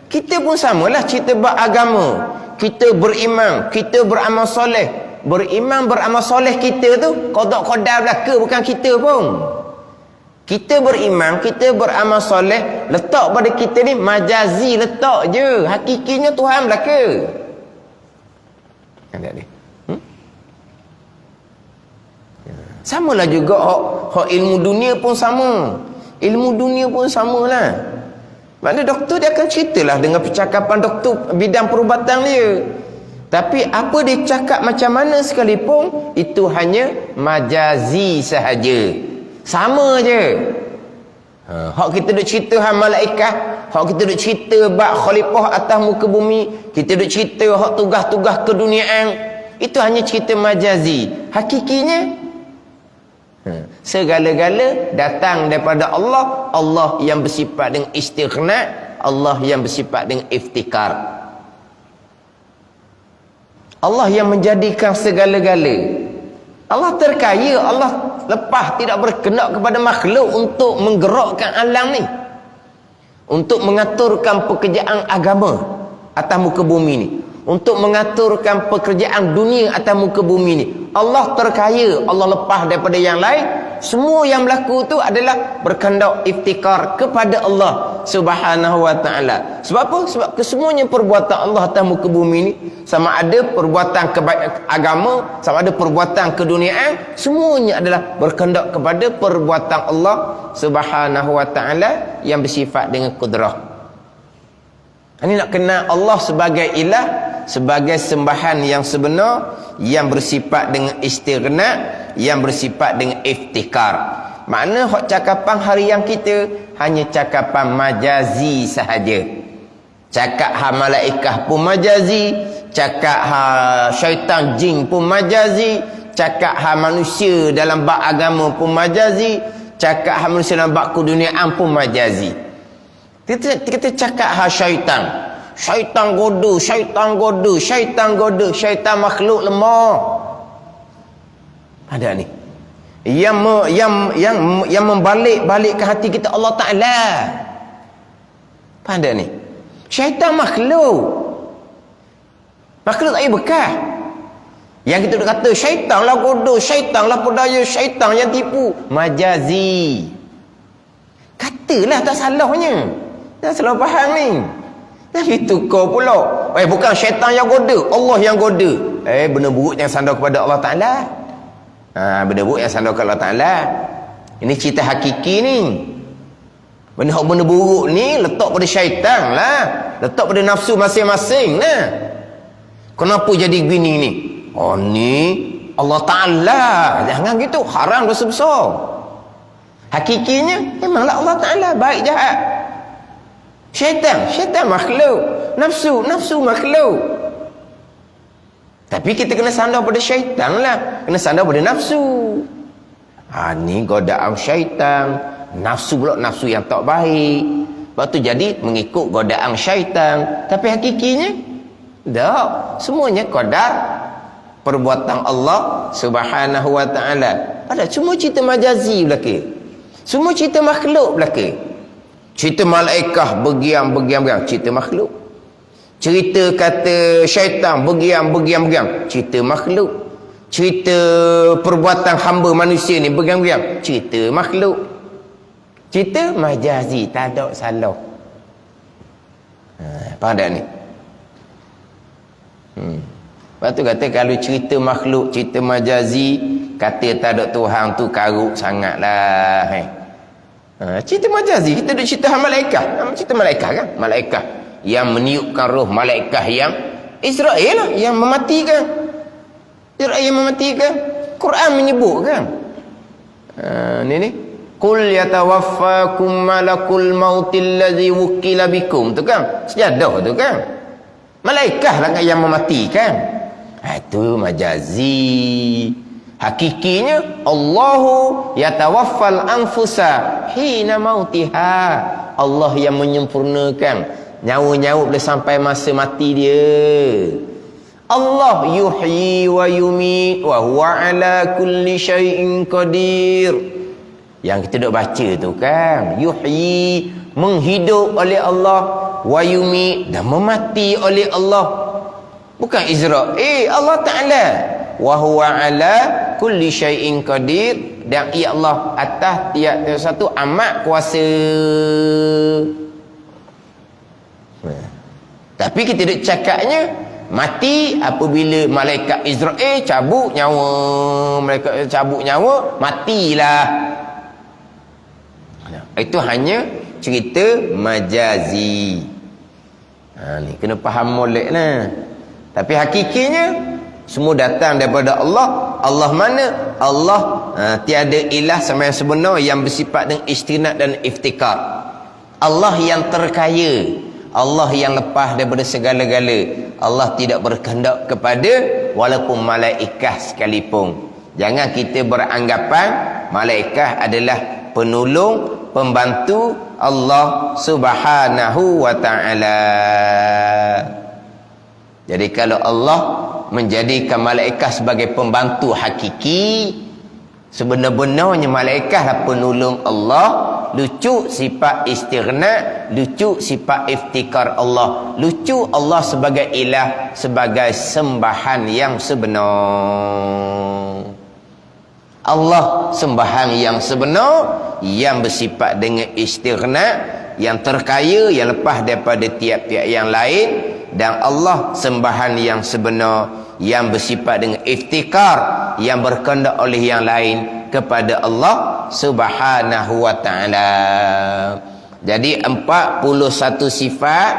kita pun samalah cerita bab agama. Kita beriman, kita beramal soleh. Beriman beramal soleh kita tu qada qadar belaka, bukan kita pun. Kita beriman, kita beramal soleh, letak pada kita ni majazi, letak je. Hakikinya Tuhan belaka. Ada ni. Samalah juga hak ilmu dunia pun sama. Ilmu dunia pun samalah. Maknanya doktor dia akan ceritalah dengan percakapan doktor bidang perubatan dia. Tapi apa dia cakap macam mana sekalipun, itu hanya majazi sahaja. Sama je. Hak kita duk cerita hal malaikat, hak kita duk cerita bab khalifah atas muka bumi, kita duk cerita hak tugas-tugas keduniaan, itu hanya cerita majazi. Hakikinya segala-gala datang daripada Allah. Allah yang bersifat dengan istighna, Allah yang bersifat dengan iftikar. Allah yang menjadikan segala-gala. Allah terkaya, Allah lepas tidak berkehendak kepada makhluk untuk menggerakkan alam ni, untuk mengaturkan pekerjaan agama atas muka bumi ni, untuk mengaturkan pekerjaan dunia atas muka bumi ni. Allah terkaya, Allah lepas daripada yang lain. Semua yang berlaku tu adalah berkehendak iftikar kepada Allah Subhanahu wa ta'ala. Sebab apa? Sebab kesemuanya perbuatan Allah atas muka bumi ni, sama ada perbuatan agama, sama ada perbuatan keduniaan, semuanya adalah berkehendak kepada perbuatan Allah Subhanahu wa ta'ala yang bersifat dengan kudrah. Ini nak kenal Allah sebagai ilah, sebagai sembahan yang sebenar, yang bersifat dengan istighna, yang bersifat dengan iftikar. Makna hak cakapan harian kita hanya cakapan majazi sahaja. Cakap ha malaikat pun majazi, cakap ha syaitan jin pun majazi, cakap ha manusia dalam bab agama pun majazi, cakap ha manusia dalam bab keduniaan pun majazi. Kita cakap ha syaitan. Syaitan goda, syaitan goda, syaitan goda, syaitan makhluk lemah. Ada ni. Yang membalik-balikkan hati kita Allah Taala. Pada ni. Syaitan makhluk. Makhluk tak ada bekas. Yang kita kata syaitan lah goda, syaitan lah perdaya, syaitan yang tipu. Majazi. Katalah tak salahnya. Tak salah faham ni. Tapi tukar pula. Bukan syaitan yang goda, Allah yang goda. Benda buruk yang sandar kepada Allah Ta'ala. Benda buruk yang sandar kepada Allah Ta'ala. Ini cerita hakiki ni. Benda buruk ni letak pada syaitan lah. Letak pada nafsu masing-masing lah. Kenapa jadi gini ni? Ni Allah Ta'ala. Jangan gitu, haram dosa besar. Hakikinya memanglah Allah Ta'ala, baik jahat. Syaitan makhluk. Nafsu makhluk. Tapi kita kena sandar pada syaitan lah. Kena sandar pada nafsu. Ni godaan syaitan. Nafsu pula nafsu yang tak baik. Lepas tu jadi mengikut godaan syaitan. Tapi hakikinya tak. Semuanya qadar perbuatan Allah Subhanahu wa ta'ala. Padahal semua cerita majazi belaka. Semua cerita makhluk belaka. Cerita malaikat bergiam, cerita makhluk. Cerita kata syaitan bergiam, cerita makhluk. Cerita perbuatan hamba manusia ni bergang-gang. Cerita makhluk. Cerita majazi, tak ada salah. Faham tak ni? Lepas tu kata kalau cerita makhluk, cerita majazi, kata tak ada Tuhan tu karuk sangatlah. Cerita majazi, kita duk cerita malaikat. Cerita malaikat kan? Malaikat yang meniupkan roh, malaikat yang Israel lah, yang mematikan. Israel yang mematikan. Quran menyebutkan. Ni. Qul yatawaffakum malakul mautil ladzi wukila bikum tu kan. Sejadah tu kan. Malaikat lah yang mematikan. Itu majazi. Hakikinya Allahu yatawaffal anfusa hina mautiha. Allah yang menyempurnakan nyawa-nyawa boleh sampai masa mati dia. Allah yuhyi wa yumit wa huwa ala kulli syai'in qadir. Yang kita duk baca tu kan, yuhyi, menghidup oleh Allah, wa yumit, dan memati oleh Allah. Bukan Israel, Allah Ta'ala. Wa huwa ala kulli syai'in qadir, dan ia Allah atas tiap satu amat kuasa. Tapi kita duk cakapnya mati apabila malaikat Israel cabut nyawa, malaikat cabut nyawa, matilah. Itu hanya cerita majazi. Ni kena faham molek lah. Tapi hakikinya semua datang daripada Allah. Allah mana? Allah tiada ilah sama yang sebenar, yang bersifat dengan istinad dan iftikar. Allah yang terkaya, Allah yang lepas daripada segala-gala. Allah tidak berkehendak kepada walaupun malaikat sekalipun. Jangan kita beranggapan malaikat adalah penolong, pembantu Allah Subhanahu wa ta'ala. Jadi kalau Allah menjadikan malaikat sebagai pembantu hakiki, sebenar-benarnya malaikatlah penolong Allah. Lucu sifat istighna, lucu sifat iftikar Allah, lucu Allah sebagai ilah, sebagai sembahan yang sebenar. Allah sembahan yang sebenar, yang bersifat dengan istighna, yang terkaya, yang lepas daripada tiap-tiap yang lain. Dan Allah sembahan yang sebenar, yang bersifat dengan iftikar, yang berkehendak oleh yang lain kepada Allah Subhanahu wa ta'ala. Jadi 41 sifat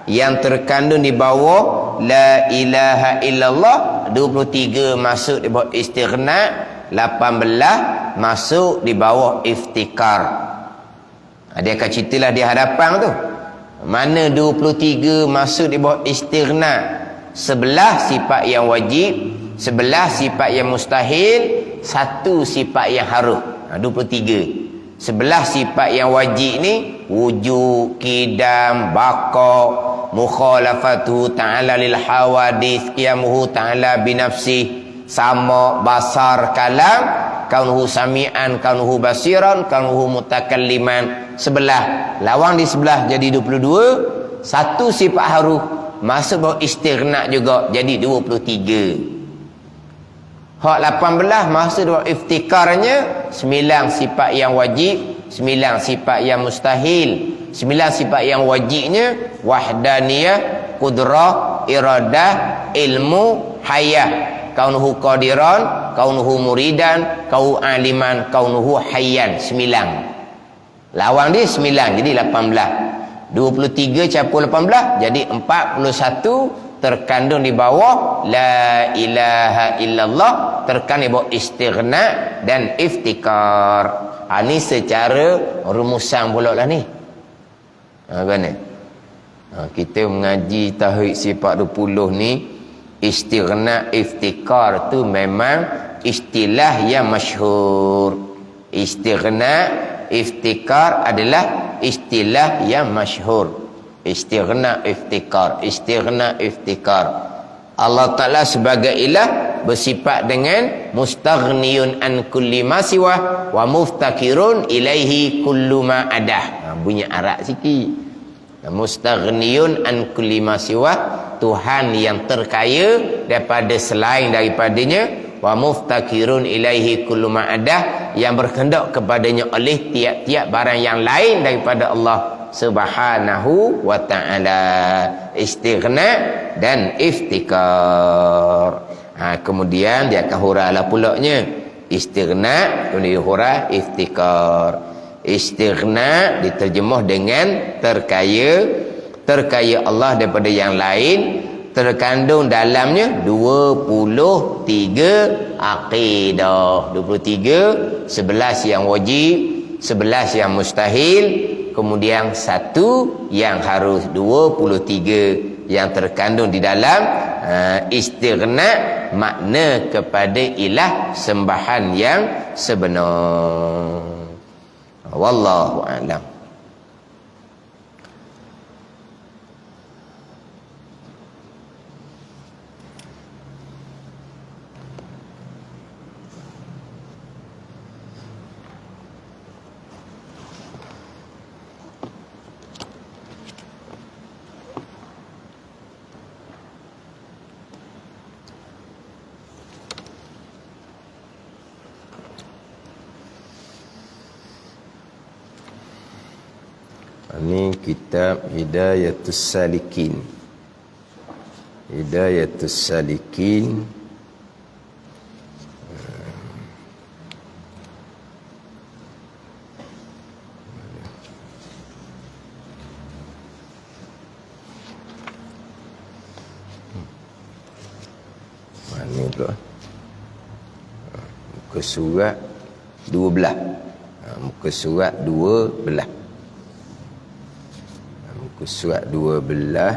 yang terkandung di bawah la ilaha illallah. 23 masuk di bawah istighna, 18 masuk di bawah iftikar. Dia akan ceritalah di hadapan tu mana 23 masuk di bawah istighna. 11 sifat yang wajib, 11 sifat yang mustahil, 1 sifat yang harus. 23. 11 sifat yang wajib ni wujud, qidam, baqa, mukhalafatu ta'ala lil hawadith, qiyamuhu ta'ala binafsih, sama, basar, kalam, kaunuhu sami'an, kaunuhu basiran, kaunuhu mutakalliman. 11 lawang di sebelah jadi 22. 1 sifat harus masuk bawah istighna juga jadi 23. Hak 18 masuk bawah iftikarnya. 9 sifat yang wajib, 9 sifat yang mustahil. 9 sifat yang wajibnya wahdaniyah, qudrah, iradah, ilmu, hayah. Kaunuhu qadiran, kaunuhu muridan, kau aliman, kaunuhu hayyan. 9 lawang dia 9 jadi 18. 23 campur 18 jadi 41 terkandung di bawah la ilaha illallah, terkandung di bawah istighna dan iftikar. Ini secara rumusan pula lah ni. Bagaimana? Kita mengaji tauhid sifat 20 ni, istighna, iftikar tu memang istilah yang masyhur. Istighna, iftikar adalah istilah yang masyhur. Istighna, iftikar, istighna, iftikar. Allah Ta'ala sebagai ilah bersifat dengan mustaghniyun an kulli ma siwa wa muftakirun ilaihi kullu ma adah. Bunyi Arab sikit. Mustaghniyun an kulli ma siwa, Tuhan yang terkaya daripada selain daripadanya, wa muftakirun ilaihi kullu ma'adah, yang berkehendak kepadanya oleh tiap-tiap barang yang lain daripada Allah Subhanahu wa ta'ala. Istighna dan iftikar. Kemudian dia akan hurailah pulaknya. Istighna, kemudian hurailah iftikar. Istighna diterjemah dengan terkaya Allah daripada yang lain. Terkandung dalamnya 23 akidah. 23, 11 yang wajib, 11 yang mustahil, kemudian 1 yang harus. 23 yang terkandung di dalam istighna, makna kepada ilah sembahan yang sebenar. Wallahu a'lam. Ini kitab Hidayatus Salikin. Hidayatus Salikin. Mana pula? Muka surat 12. Muka surat 12. Surat 12.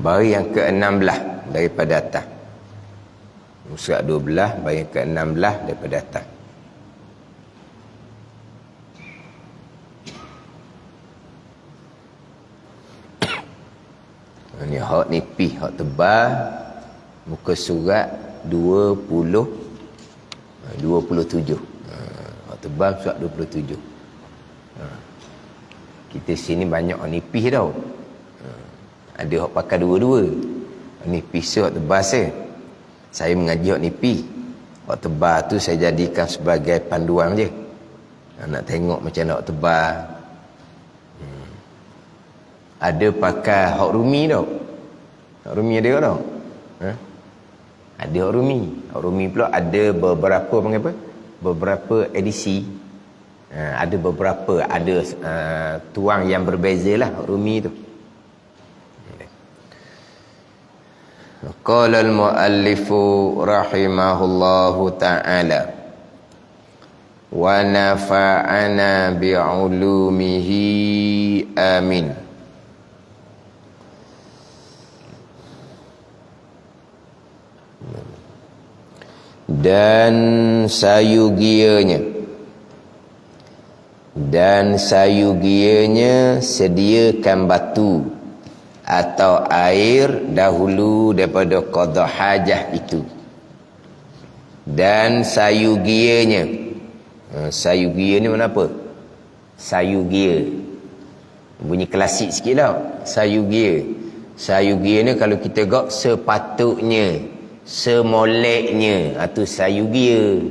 Baris yang ke-16 daripada atas. Surat 12 baris yang ke-16 daripada atas. Ini hak nipis, hak tebal. Muka surat 27. Tebal surat 27. Kita sini banyak orang nipis tau. Ada orang pakai dua-dua. Nipis surat tebal saya mengaji orang nipis. Orang tebal tu saya jadikan sebagai panduan je. Nak tengok macam nak tebal. Ada pakai hak rumi tau. Hak rumi ada tau. Ada hak rumi. Hak rumi pula ada beberapa apa? Beberapa edisi. Ada beberapa, ada tuang yang berbeza lah rumi tu. Qala al-muallifu rahimahullahu ta'ala wa nafa'ana bi'ulumihi amin. Dan sayugianya sediakan batu atau air dahulu daripada qada hajah itu. Dan sayugianya ni mana apa? Sayugia bunyi klasik sikit tau. Sayugia ni kalau kita gak sepatutnya, semoleknya, itu sayugia.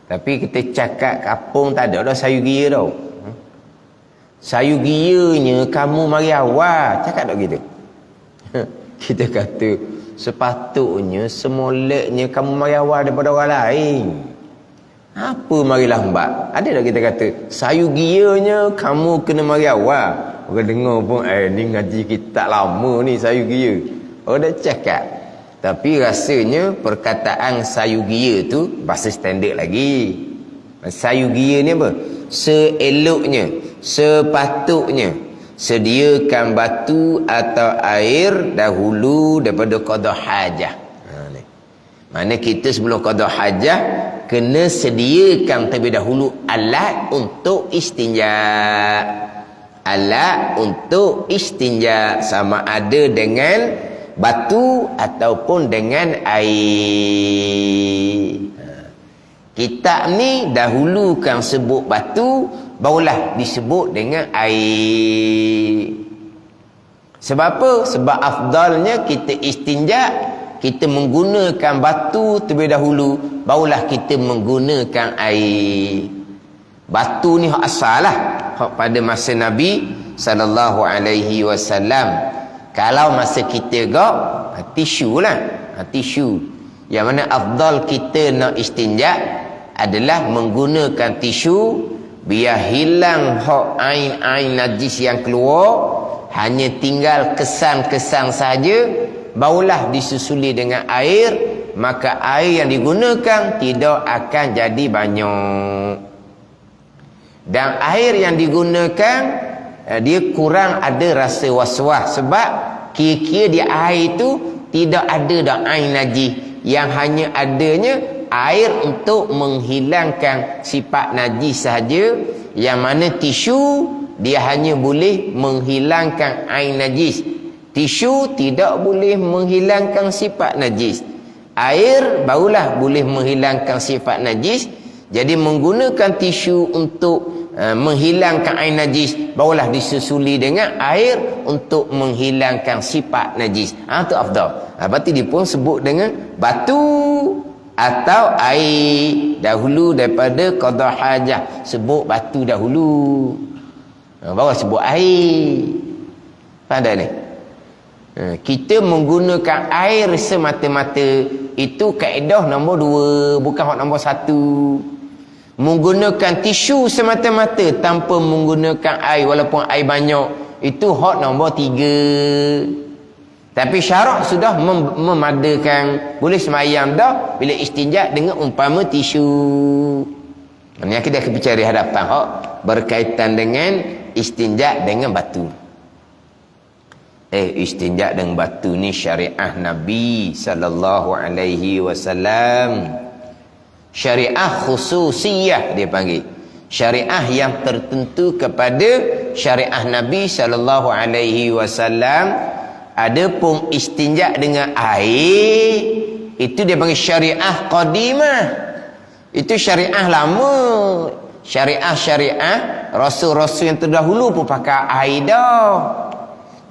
Tapi kita cakap kapung tak ada dah sayugia tau. Sayugianya kamu mari awal, cakap tak gitu. Kita kata sepatutnya, semoleknya kamu mari awal daripada orang lain. Apa mari lambat? Ada tak kita kata sayugianya kamu kena mari awal? Orang dengar pun ni ngaji kitab lama ni sayugia. Orang dah cakap. Tapi rasanya perkataan sayugia tu bahasa standard lagi. Sayugia ni apa? Seeloknya, sepatutnya sediakan batu atau air dahulu daripada qada hajah. Mana kita sebelum qada hajah kena sediakan terlebih dahulu alat untuk istinja. Alat untuk istinja sama ada dengan batu ataupun dengan air. Kitab ni dahulukan sebut batu, barulah disebut dengan air. Sebab apa? Sebab afdalnya kita istinja, kita menggunakan batu terlebih dahulu, barulah kita menggunakan air. Batu ni hak asal lah, hak pada masa Nabi sallallahu alaihi wasallam. Kalau masa kita gak, tisu lah, tisu. Yang mana afdal kita nak istinja adalah menggunakan tisu, biar hilang hak ain-ain najis yang keluar, hanya tinggal kesan-kesan saja, barulah disusuli dengan air. Maka air yang digunakan tidak akan jadi banyak, dan air yang digunakan dia kurang ada rasa was-was. Sebab kira-kira dia air itu tidak ada dah ain najis, yang hanya adanya air untuk menghilangkan sifat najis sahaja. Yang mana tisu dia hanya boleh menghilangkan ain najis, tisu tidak boleh menghilangkan sifat najis. Air barulah boleh menghilangkan sifat najis. Jadi menggunakan tisu untuk menghilangkan ain najis, barulah disusuli dengan air untuk menghilangkan sifat najis. Itu afdal. Berarti dia pun sebut dengan batu atau air dahulu daripada qada hajah. Sebut batu dahulu, baru sebut air. Faham tak ni? Kita menggunakan air semata-mata, itu kaedah nombor 2, bukan hak nombor 1. Menggunakan tisu semata-mata tanpa menggunakan air, walaupun air banyak, itu hak nombor 3. Tapi syarak sudah memadakan, boleh semayang dah bila istinja dengan umpama tisu. Ini kita akan bicara di hadapan hak berkaitan dengan istinja dengan batu. Istinja dengan batu ni syariah Nabi sallallahu alaihi wasallam. Syariah khususiyah dia panggil. Syariah yang tertentu kepada syariah Nabi sallallahu alaihi wasallam. Adapun istinja dengan air, itu dia panggil syariah qadimah. Itu syariah lama. Syariah rasul-rasul yang terdahulu pun pakai air dah.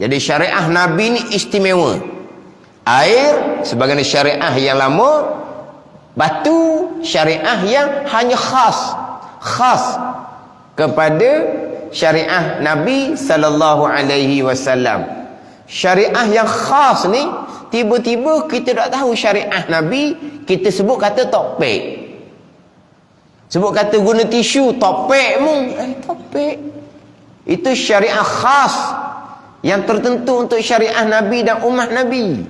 Jadi syariah Nabi ni istimewa. Air sebagai syariah yang lama, batu syariah yang hanya khas kepada syariah Nabi sallallahu alaihi wasallam. Syariah yang khas ni, tiba-tiba kita tak tahu syariah Nabi, kita sebut kata topik. Sebut kata guna tisu, topik mu. Topik. Itu syariah khas yang tertentu untuk syariah Nabi dan umat Nabi.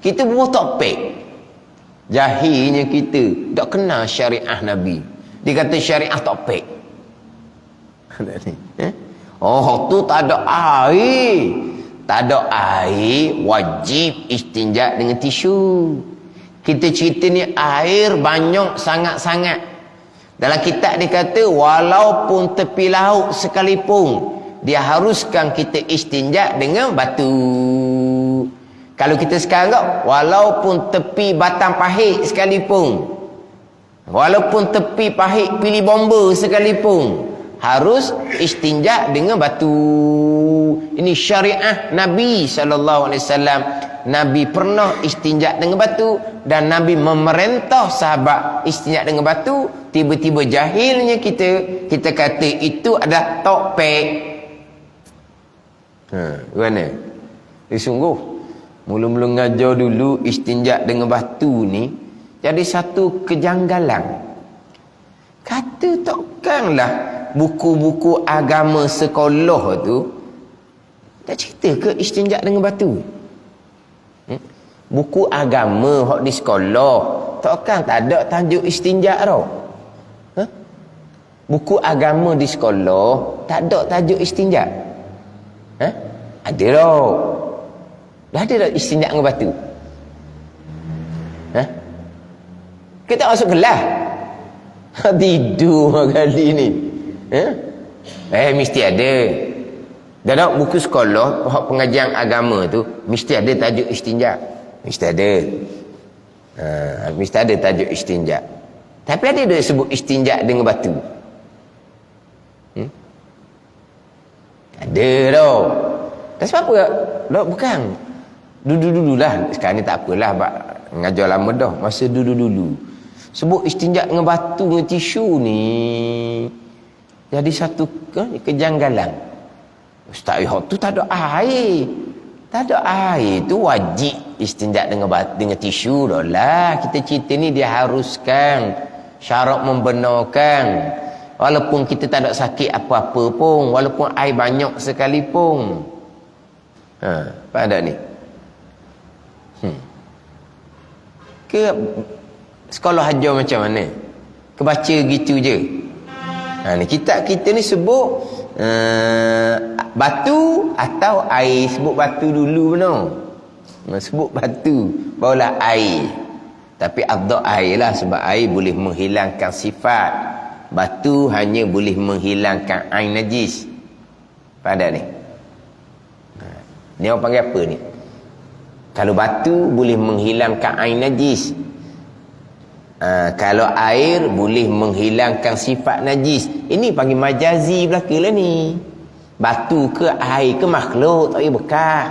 Kita buat topik. Jahilnya kita tak kenal syariah Nabi. Dia kata syariah topik. Tu tak ada air. Tak ada air, wajib istinja dengan tisu. Kita cerita ni air banyak sangat-sangat. Dalam kitab dia kata walaupun tepi laut sekalipun, dia haruskan kita istinja dengan batu. Kalau kita sekarang, walaupun tepi Batang Pahit sekalipun, walaupun tepi Pahit Pilih Bomba sekalipun, harus istinja dengan batu. Ini syariah Nabi sallallahu alaihi wasallam. Nabi pernah istinja dengan batu, dan Nabi memerintah sahabat istinja dengan batu. Tiba-tiba jahilnya kita kata itu adalah topik. Gimana? Sungguh mula-mula ngajar dulu istinja dengan batu ni jadi satu kejanggalan. Kata takkanlah buku-buku agama sekolah tu tak cerita ke istinja dengan batu? Buku agama hak di sekolah takkan tak ada tajuk istinja tau. Buku agama di sekolah tak ada tajuk istinja. Ada tau. Dah ada tak istinja dengan batu? Kita masuk kelas tidur kali ni. Mesti ada. Dalam buku sekolah pengajian agama tu mesti ada tajuk istinja. Mesti ada. Mesti ada tajuk istinja. Tapi ada dia sebut istinja dengan batu. Ada tau. Dan sebab apa? Loh, bukan. Dulu-dululah. Sekarang ni tak apalah. Ngajar lama dah. Masa dulu-dulu. Sebut istinja dengan batu, dengan tisu ni. Jadi satu kejanggalan. Ustaz, tu tak ada air. Tak ada air tu wajib istinja dengan batu, dengan tisu dah lah. Kita cerita ni dia haruskan. Syarat membenarkan. Walaupun kita tak ada sakit apa-apa pun. Walaupun air banyak sekalipun. Faham tak ni? Ke sekolah hajar macam mana? Kebaca gitu je. Ni kitab kita ni sebut batu atau air. Sebut batu dulu benar. Sebut batu barulah air. Tapi afdal air lah, sebab air boleh menghilangkan sifat. Batu hanya boleh menghilangkan air najis. Faham tak ni? Ni orang panggil apa ni? Kalau batu boleh menghilangkan air najis. Kalau air boleh menghilangkan sifat najis. Ini panggil majazi belaka lah ni. Batu ke air ke makhluk tak payah bekas.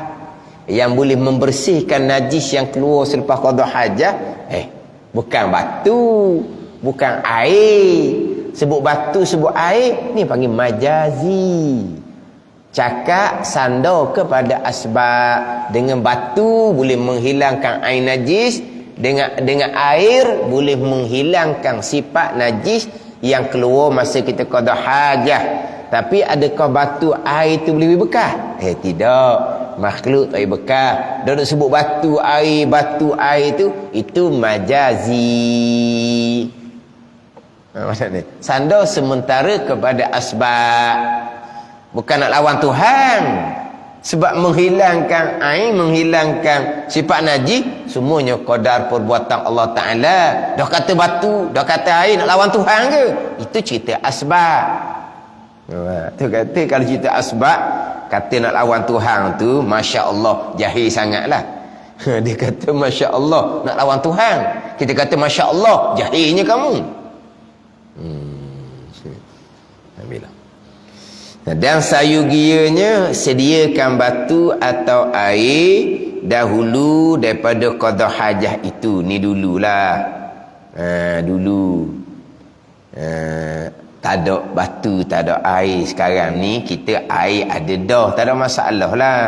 Yang boleh membersihkan najis yang keluar selepas qada hajat, bukan batu, bukan air. Sebut batu, sebut air, ni panggil majazi. Cakap sandar kepada asbab. Dengan batu boleh menghilangkan air najis, dengan air boleh menghilangkan sifat najis yang keluar masa kita qada hajah. Tapi adakah batu air itu boleh bekas? Tidak. Makhluk tak boleh bekas. Dia nak sebut batu air itu majazi. Maksudnya sandar sementara kepada asbab. Bukan nak lawan Tuhan. Sebab menghilangkan air, menghilangkan sifat najis, semuanya qadar perbuatan Allah Ta'ala. Dah kata batu, dah kata air, nak lawan Tuhan ke? Itu cerita asbab. Tu kata kalau cerita asbab, kata nak lawan Tuhan tu, Masya Allah, jahil sangatlah. Dia kata Masya Allah, nak lawan Tuhan. Kita kata Masya Allah, jahilnya kamu. Alhamdulillah. Dan sayugianya sediakan batu atau air dahulu daripada qada hajah itu. Ni dululah. Dulu. Tak ada batu, tak ada air. Sekarang ni kita air ada dah. Tak ada masalah lah.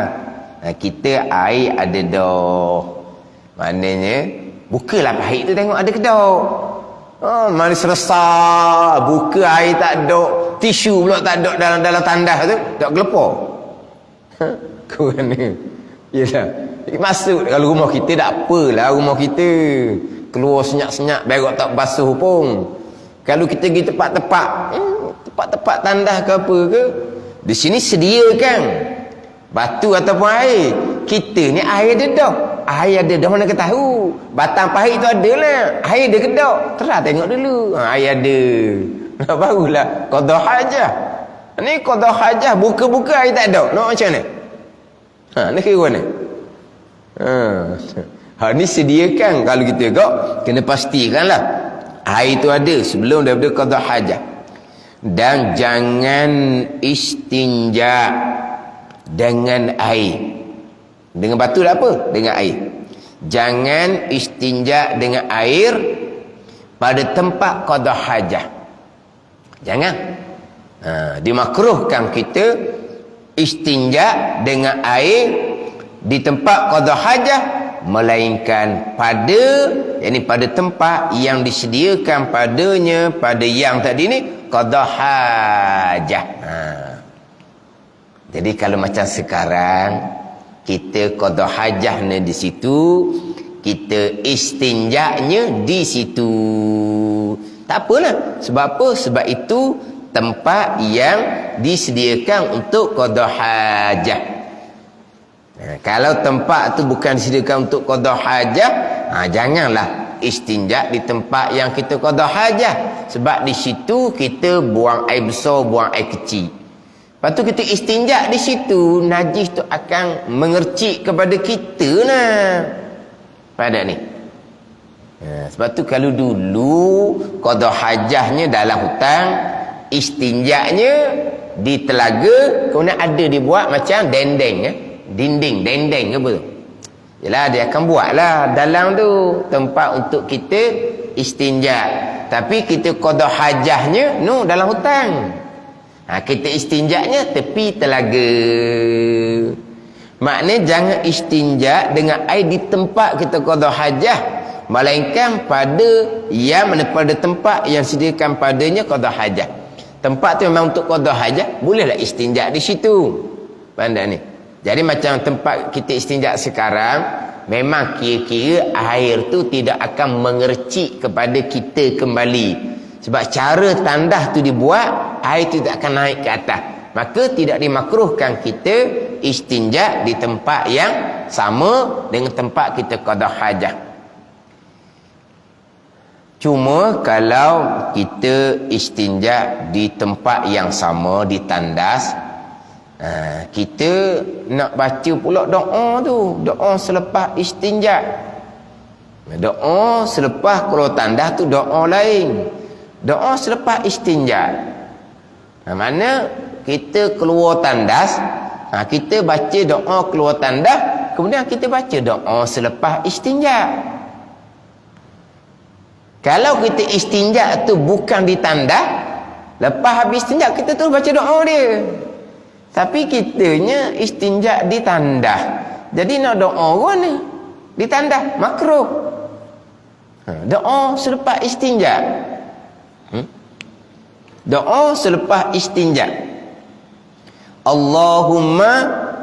Kita air ada dah. Maknanya, bukalah pahit tu tengok ada ke dah. Mana selesai. Buka air tak ada. Tisu pula tak ada dalam tandas tu. Tak gelepar. Kau ni. Yelah. Masuk kalau rumah kita tak apalah rumah kita. Keluar senyap-senyap berak tak basuh pun. Kalau kita pergi tempat-tempat tandas ke apa ke, di sini sediakan batu ataupun air. Kita ni air ada dah. Air ada dah, mana kita tahu. Batang pahit tu ada lah. Air ada ke tak? Terah tengok dulu. Air ada. Barulah qada hajah. Ni qada hajah, buka-buka air tak ada. Nak macam mana? Ni kira mana? Ni sediakan. Kalau kita kok, kena pastikanlah air tu ada sebelum daripada qada hajah. Dan jangan istinja dengan air. Dengan batu lah apa? Dengan air. Jangan istinja dengan air pada tempat qada hajah. Jangan. Dimakruhkan kita istinja dengan air di tempat qada hajah, melainkan pada tempat yang disediakan padanya, pada yang tadi ni qada hajah. Jadi kalau macam sekarang kita qada hajahnya di situ, kita istinjanya di situ. Tak apalah. Sebab apa? Sebab itu tempat yang disediakan untuk qada hajah. Kalau tempat tu bukan disediakan untuk qada hajah, janganlah istinja di tempat yang kita qada hajah. Sebab di situ kita buang air besar, buang air kecil. Lepas tu kita istinja di situ, najis tu akan mengercik kepada kita lah. Pada ni. Sebab tu kalau dulu qada hajahnya dalam hutang, istinjanya di telaga, kemudian ada dibuat macam dendeng dinding, dendeng ke apa tu? Yalah, dia akan buatlah dalam tu tempat untuk kita istinja. Tapi kita qada hajahnya dalam hutan. Kita istinjanya tepi telaga. Maknanya jangan istinja dengan air di tempat kita qada hajah, melainkan pada tempat yang sediakan padanya qada hajah. Tempat tu memang untuk qada hajah, bolehlah istinja di situ. Faham tak ni? Jadi macam tempat kita istinja sekarang, memang kira-kira air tu tidak akan mengercik kepada kita kembali. Sebab cara tandah tu dibuat, air tu tidak akan naik ke atas. Maka tidak dimakruhkan kita istinja di tempat yang sama dengan tempat kita qada hajah. Cuma kalau kita istinja di tempat yang sama, di tandas, kita nak baca pula doa tu, doa selepas istinja. Doa selepas keluar tandas tu doa lain. Doa selepas istinja, mana kita keluar tandas, kita baca doa keluar tandas, kemudian kita baca doa selepas istinja. Kalau kita istinja tu bukan di tandas, lepas habis istinja kita terus baca doa dia. Tapi kitanya istinja di tandas, jadi nak doa mana? Di tandas, makruh. Doa selepas istinja. Doa selepas istinja. Allahumma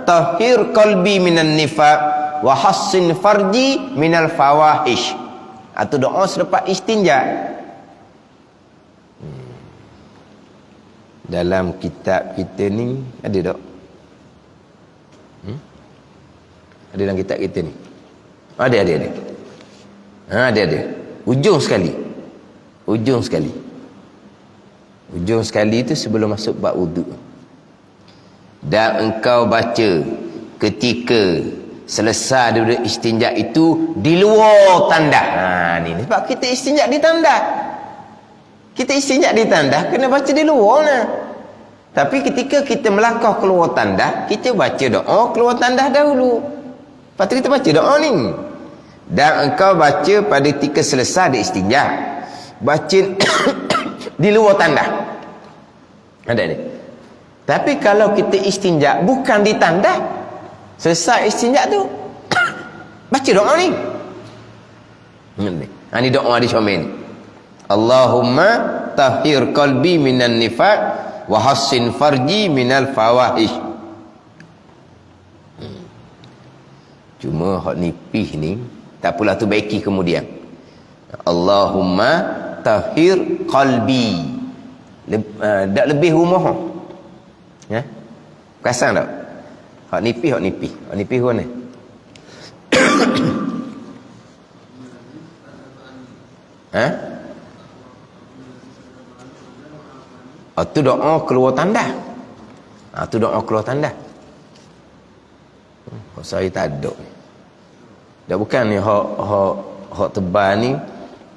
tahhir qalbi minan nifaq wa hassin farji minal fawahish. Atau doa selepas istinja. Dalam kitab kita ni ada tak? Ada dalam kitab kita ni? Ada. Ada. Ujung sekali itu sebelum masuk bab wuduk. Dan engkau baca ketika selesai daripada istinja itu di luar tandas. Ni sebab kita istinja di tandas. Kita istinja di tandas kena baca di luar lah. Tapi ketika kita melangkah keluar tandas, kita baca doa keluar tandas dahulu. Lepas tu kita baca doa ni. Dan engkau baca pada ketika selesai di istinja, baca di luar tandas. Ada ni. Tapi kalau kita istinja bukan di tandas, selesai istinja tu baca doa ni. Ini doa di comel ni. Allahumma tahhir qalbi minan nifaq wa hassin farji minal fawahish. Cuma hak nipih ni tak pula tu baiki kemudian. Allahumma tahhir qalbi. Tak lebih rumah. Ya? Perasan tak? Hak nipih mana? Tu doa keluar tandas. Tu doa keluar tandas. Saya tak ada. Dah bukan ni hak tebal ni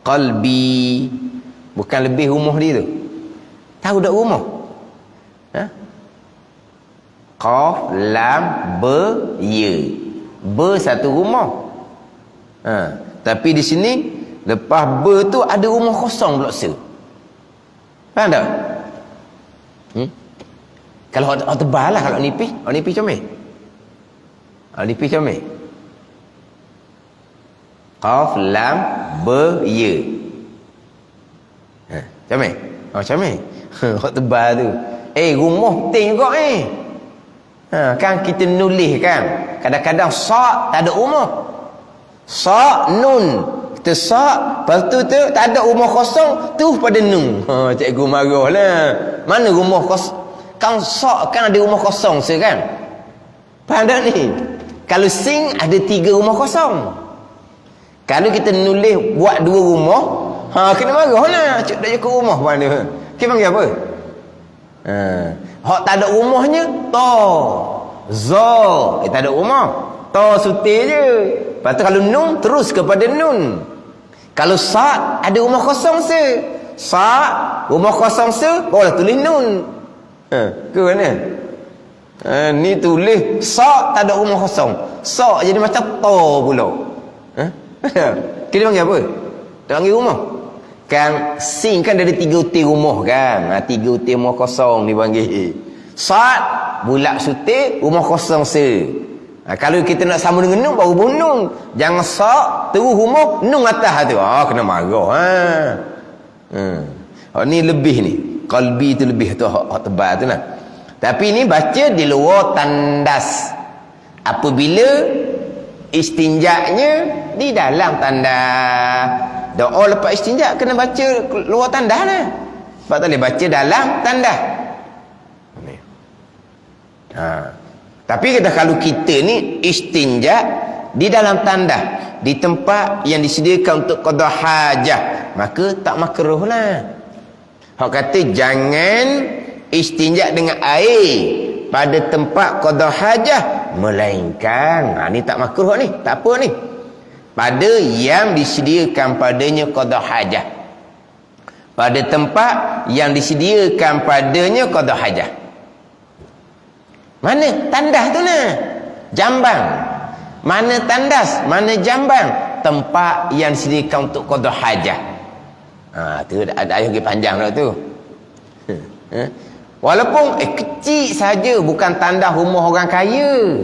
qalbi, bukan lebih rumah dia tu. Tahu tak rumah? Qaf lam ba ya. Ba satu rumah. Tapi di sini lepas ba tu ada rumah kosong pula se. Faham tak? Kalau hak tebal lah, kalau nipih comel. Nipih comel. Qaf lam ba ya. Comel. Comel. Hak tebal tu. Rumah penting juga kan kita nulis kan. Kadang-kadang sa' tak ada rumah. Sa' nun. Kita sa' lepas tu tak ada rumah kosong tu pada nun. Cikgu marah lah. Mana rumah kosong? Kan sa' kan ada rumah kosong kan? Faham tak ni? Kalau sing ada 3 rumah kosong. Kalau kita nulis buat 2 rumah, kena marah lah. Cik dah cukup rumah mana? Kita panggil apa? Hak tak ada rumahnya ta za, tak ada rumah, ta sutir je. Lepas tu kalau nun terus kepada nun. Kalau sa ada rumah kosong se, sa rumah kosong se, boleh tulis nun. Ke mana? Ni tulis sa tak ada rumah kosong. Sa jadi macam to pula. Kita panggil apa? Tak panggil rumah. Kan sing kan ada 3 utir rumah kan. 3 utir rumah kosong dipanggil. Sa bulat sutir rumah kosong se. Kalau kita nak sama dengan nun baru bunung. Jangan sa terus rumah nun atas tu. Kena marah ni lebih ni. Qalbi tu lebih tu hak tebal tu lah. Tapi ni baca di luar tandas. Apabila istinjaknya di dalam tandas. Doa lepas istinjak kena baca luar tandas lah. Sebab tak boleh baca dalam tandas. Tapi kata kalau kita ni istinjak di dalam tandas, di tempat yang disediakan untuk qada hajah, maka tak makruh lah. Hak kata jangan istinjak dengan air pada tempat qada hajah, melainkan ni tak makruh ni, tak apa ni, pada yang disediakan padanya qada hajah, pada tempat yang disediakan padanya qada hajah. Mana tandas tu lah, jambang. Mana tandas, mana jambang, tempat yang disediakan untuk qada hajah. Tu ada ayat lagi panjang dah tu. Walaupun kecil saja, bukan tandas rumah orang kaya.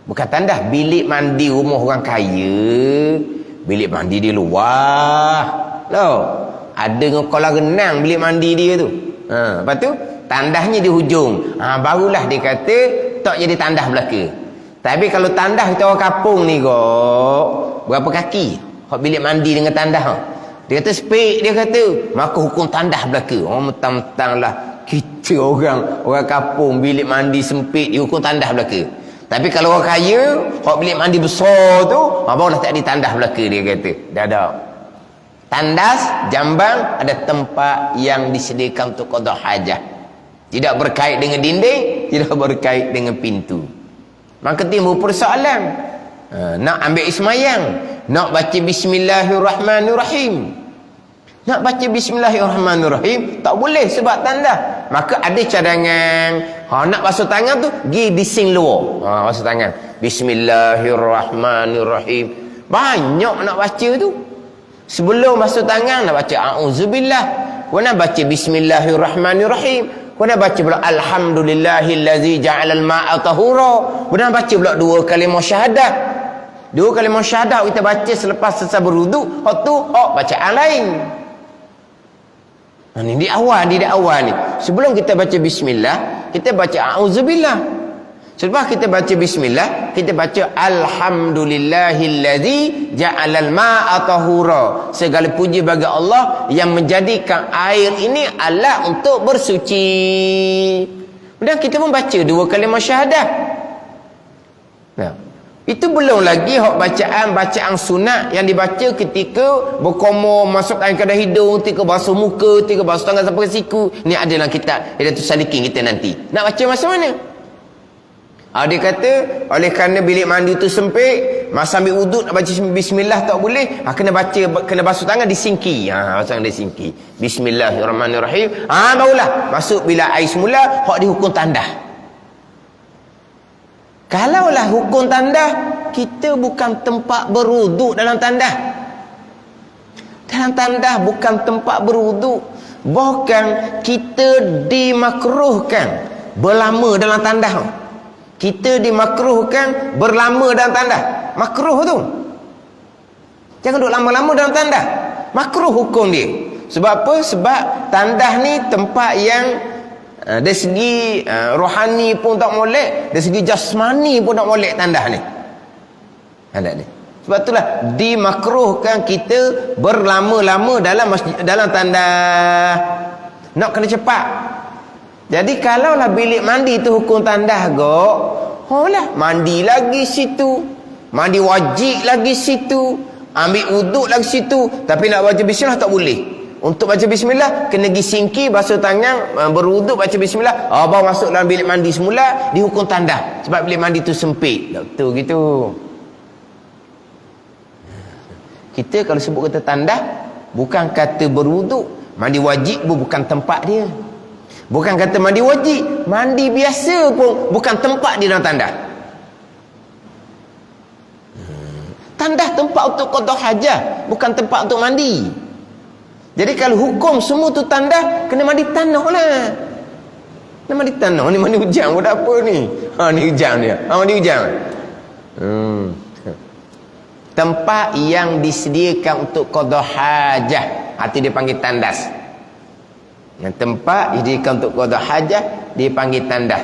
Bukan tandas bilik mandi rumah orang kaya. Bilik mandi di luar. Loh, ada kolam renang bilik mandi dia tu. Lepas tu tandasnya di hujung. Barulah dia kata tak jadi tandas belaka. Tapi kalau tandas kita orang kampung ni kok, berapa kaki hak bilik mandi dengan tandas dia kata sepik, dia kata maka hukum tandas belaka. Mentang-mentang lah kita orang kampung bilik mandi sempit dihukum tandas belaka. Tapi kalau orang kaya hak bilik mandi besar tu barulah tak ada tandas belaka, dia kata. Dah ada tandas jambang, ada tempat yang disediakan untuk qada hajah, tidak berkait dengan dinding, tidak berkait dengan pintu. Maka timbul persoalan, nak ambil ismayang, nak baca bismillahirrahmanirrahim, nak baca bismillahirrahmanirrahim tak boleh sebab tandas. Maka ada cadangan, nak basuh tangan tu pergi di sing luar, basuh tangan bismillahirrahmanirrahim. Banyak nak baca tu. Sebelum basuh tangan nak baca a'udzubillah, nak baca bismillahirrahmanirrahim, nak baca pula alhamdulillahillazi ja'alal ma'a tahura, nak baca pula 2 kalimah syahadah. 2 kalimah syahadah kita baca selepas selesai berwuduk, hak tu bacaan lain. Ni di awal ni. Sebelum kita baca bismillah, kita baca a'udzubillah. Selepas kita baca bismillah, kita baca alhamdulillahillazi ja'alal ma'a tahura. Segala puji bagi Allah yang menjadikan air ini alat untuk bersuci. Dan kita pun baca 2 kalimah syahadah. Itu belum lagi hak bacaan sunat yang dibaca ketika berkomor, masuk air ke hidung, ketika basuh muka, ketika basuh tangan sampai ke siku. Ni ada dalam kitab Hidayatus Salikin kita nanti. Nak baca masa mana? Dia kata oleh kerana bilik mandi tu sempit, masa ambil wuduk nak baca bismillah tak boleh, kena basuh tangan di sinki. Basuh tangan di sinki. Bismillahirrahmanirrahim. Barulah masuk bila air semula, hak dihukum tandas. Kalaulah hukum tandas, kita bukan tempat berwuduk dalam tandas. Dalam tandas bukan tempat berwuduk. Bahkan kita dimakruhkan berlama dalam tandas. Kita dimakruhkan berlama dalam tandas. Makruh tu. Jangan duduk lama-lama dalam tandas. Makruh hukum dia. Sebab apa? Sebab tandas ni tempat yang dari segi rohani pun tak molek, dari segi jasmani pun tak molek tandas ni. Ada ni. Sebab itulah dimakruhkan kita berlama-lama dalam masjid, dalam tandas. Nak kena cepat. Jadi kalaulah bilik mandi tu hukum tandas lah mandi lagi situ, mandi wajib lagi situ, ambil wuduk lagi situ, tapi nak baca bismillah tak boleh. Untuk baca bismillah kena pergi singki, basuh tangan, berwuduk, baca bismillah, baru masuk dalam bilik mandi semula, dihukum tandas sebab bilik mandi tu sempit. Betul gitu. Kita kalau sebut kata tandas, bukan kata berwuduk. Mandi wajib bukan tempat dia. Bukan kata mandi wajib, mandi biasa pun bukan tempat di dalam tandas. Tandas tempat untuk qada hajat, bukan tempat untuk mandi. Jadi kalau hukum semua tu tandas, kena mandi tanah lah. Kena mandi tanah. Ni mandi hujan buat apa ni? Ni hujan dia. Mandi hujan. Tempat yang disediakan untuk qada hajat, itu dia panggil tandas. Yang tempat disediakan untuk qada hajat dia panggil tandas.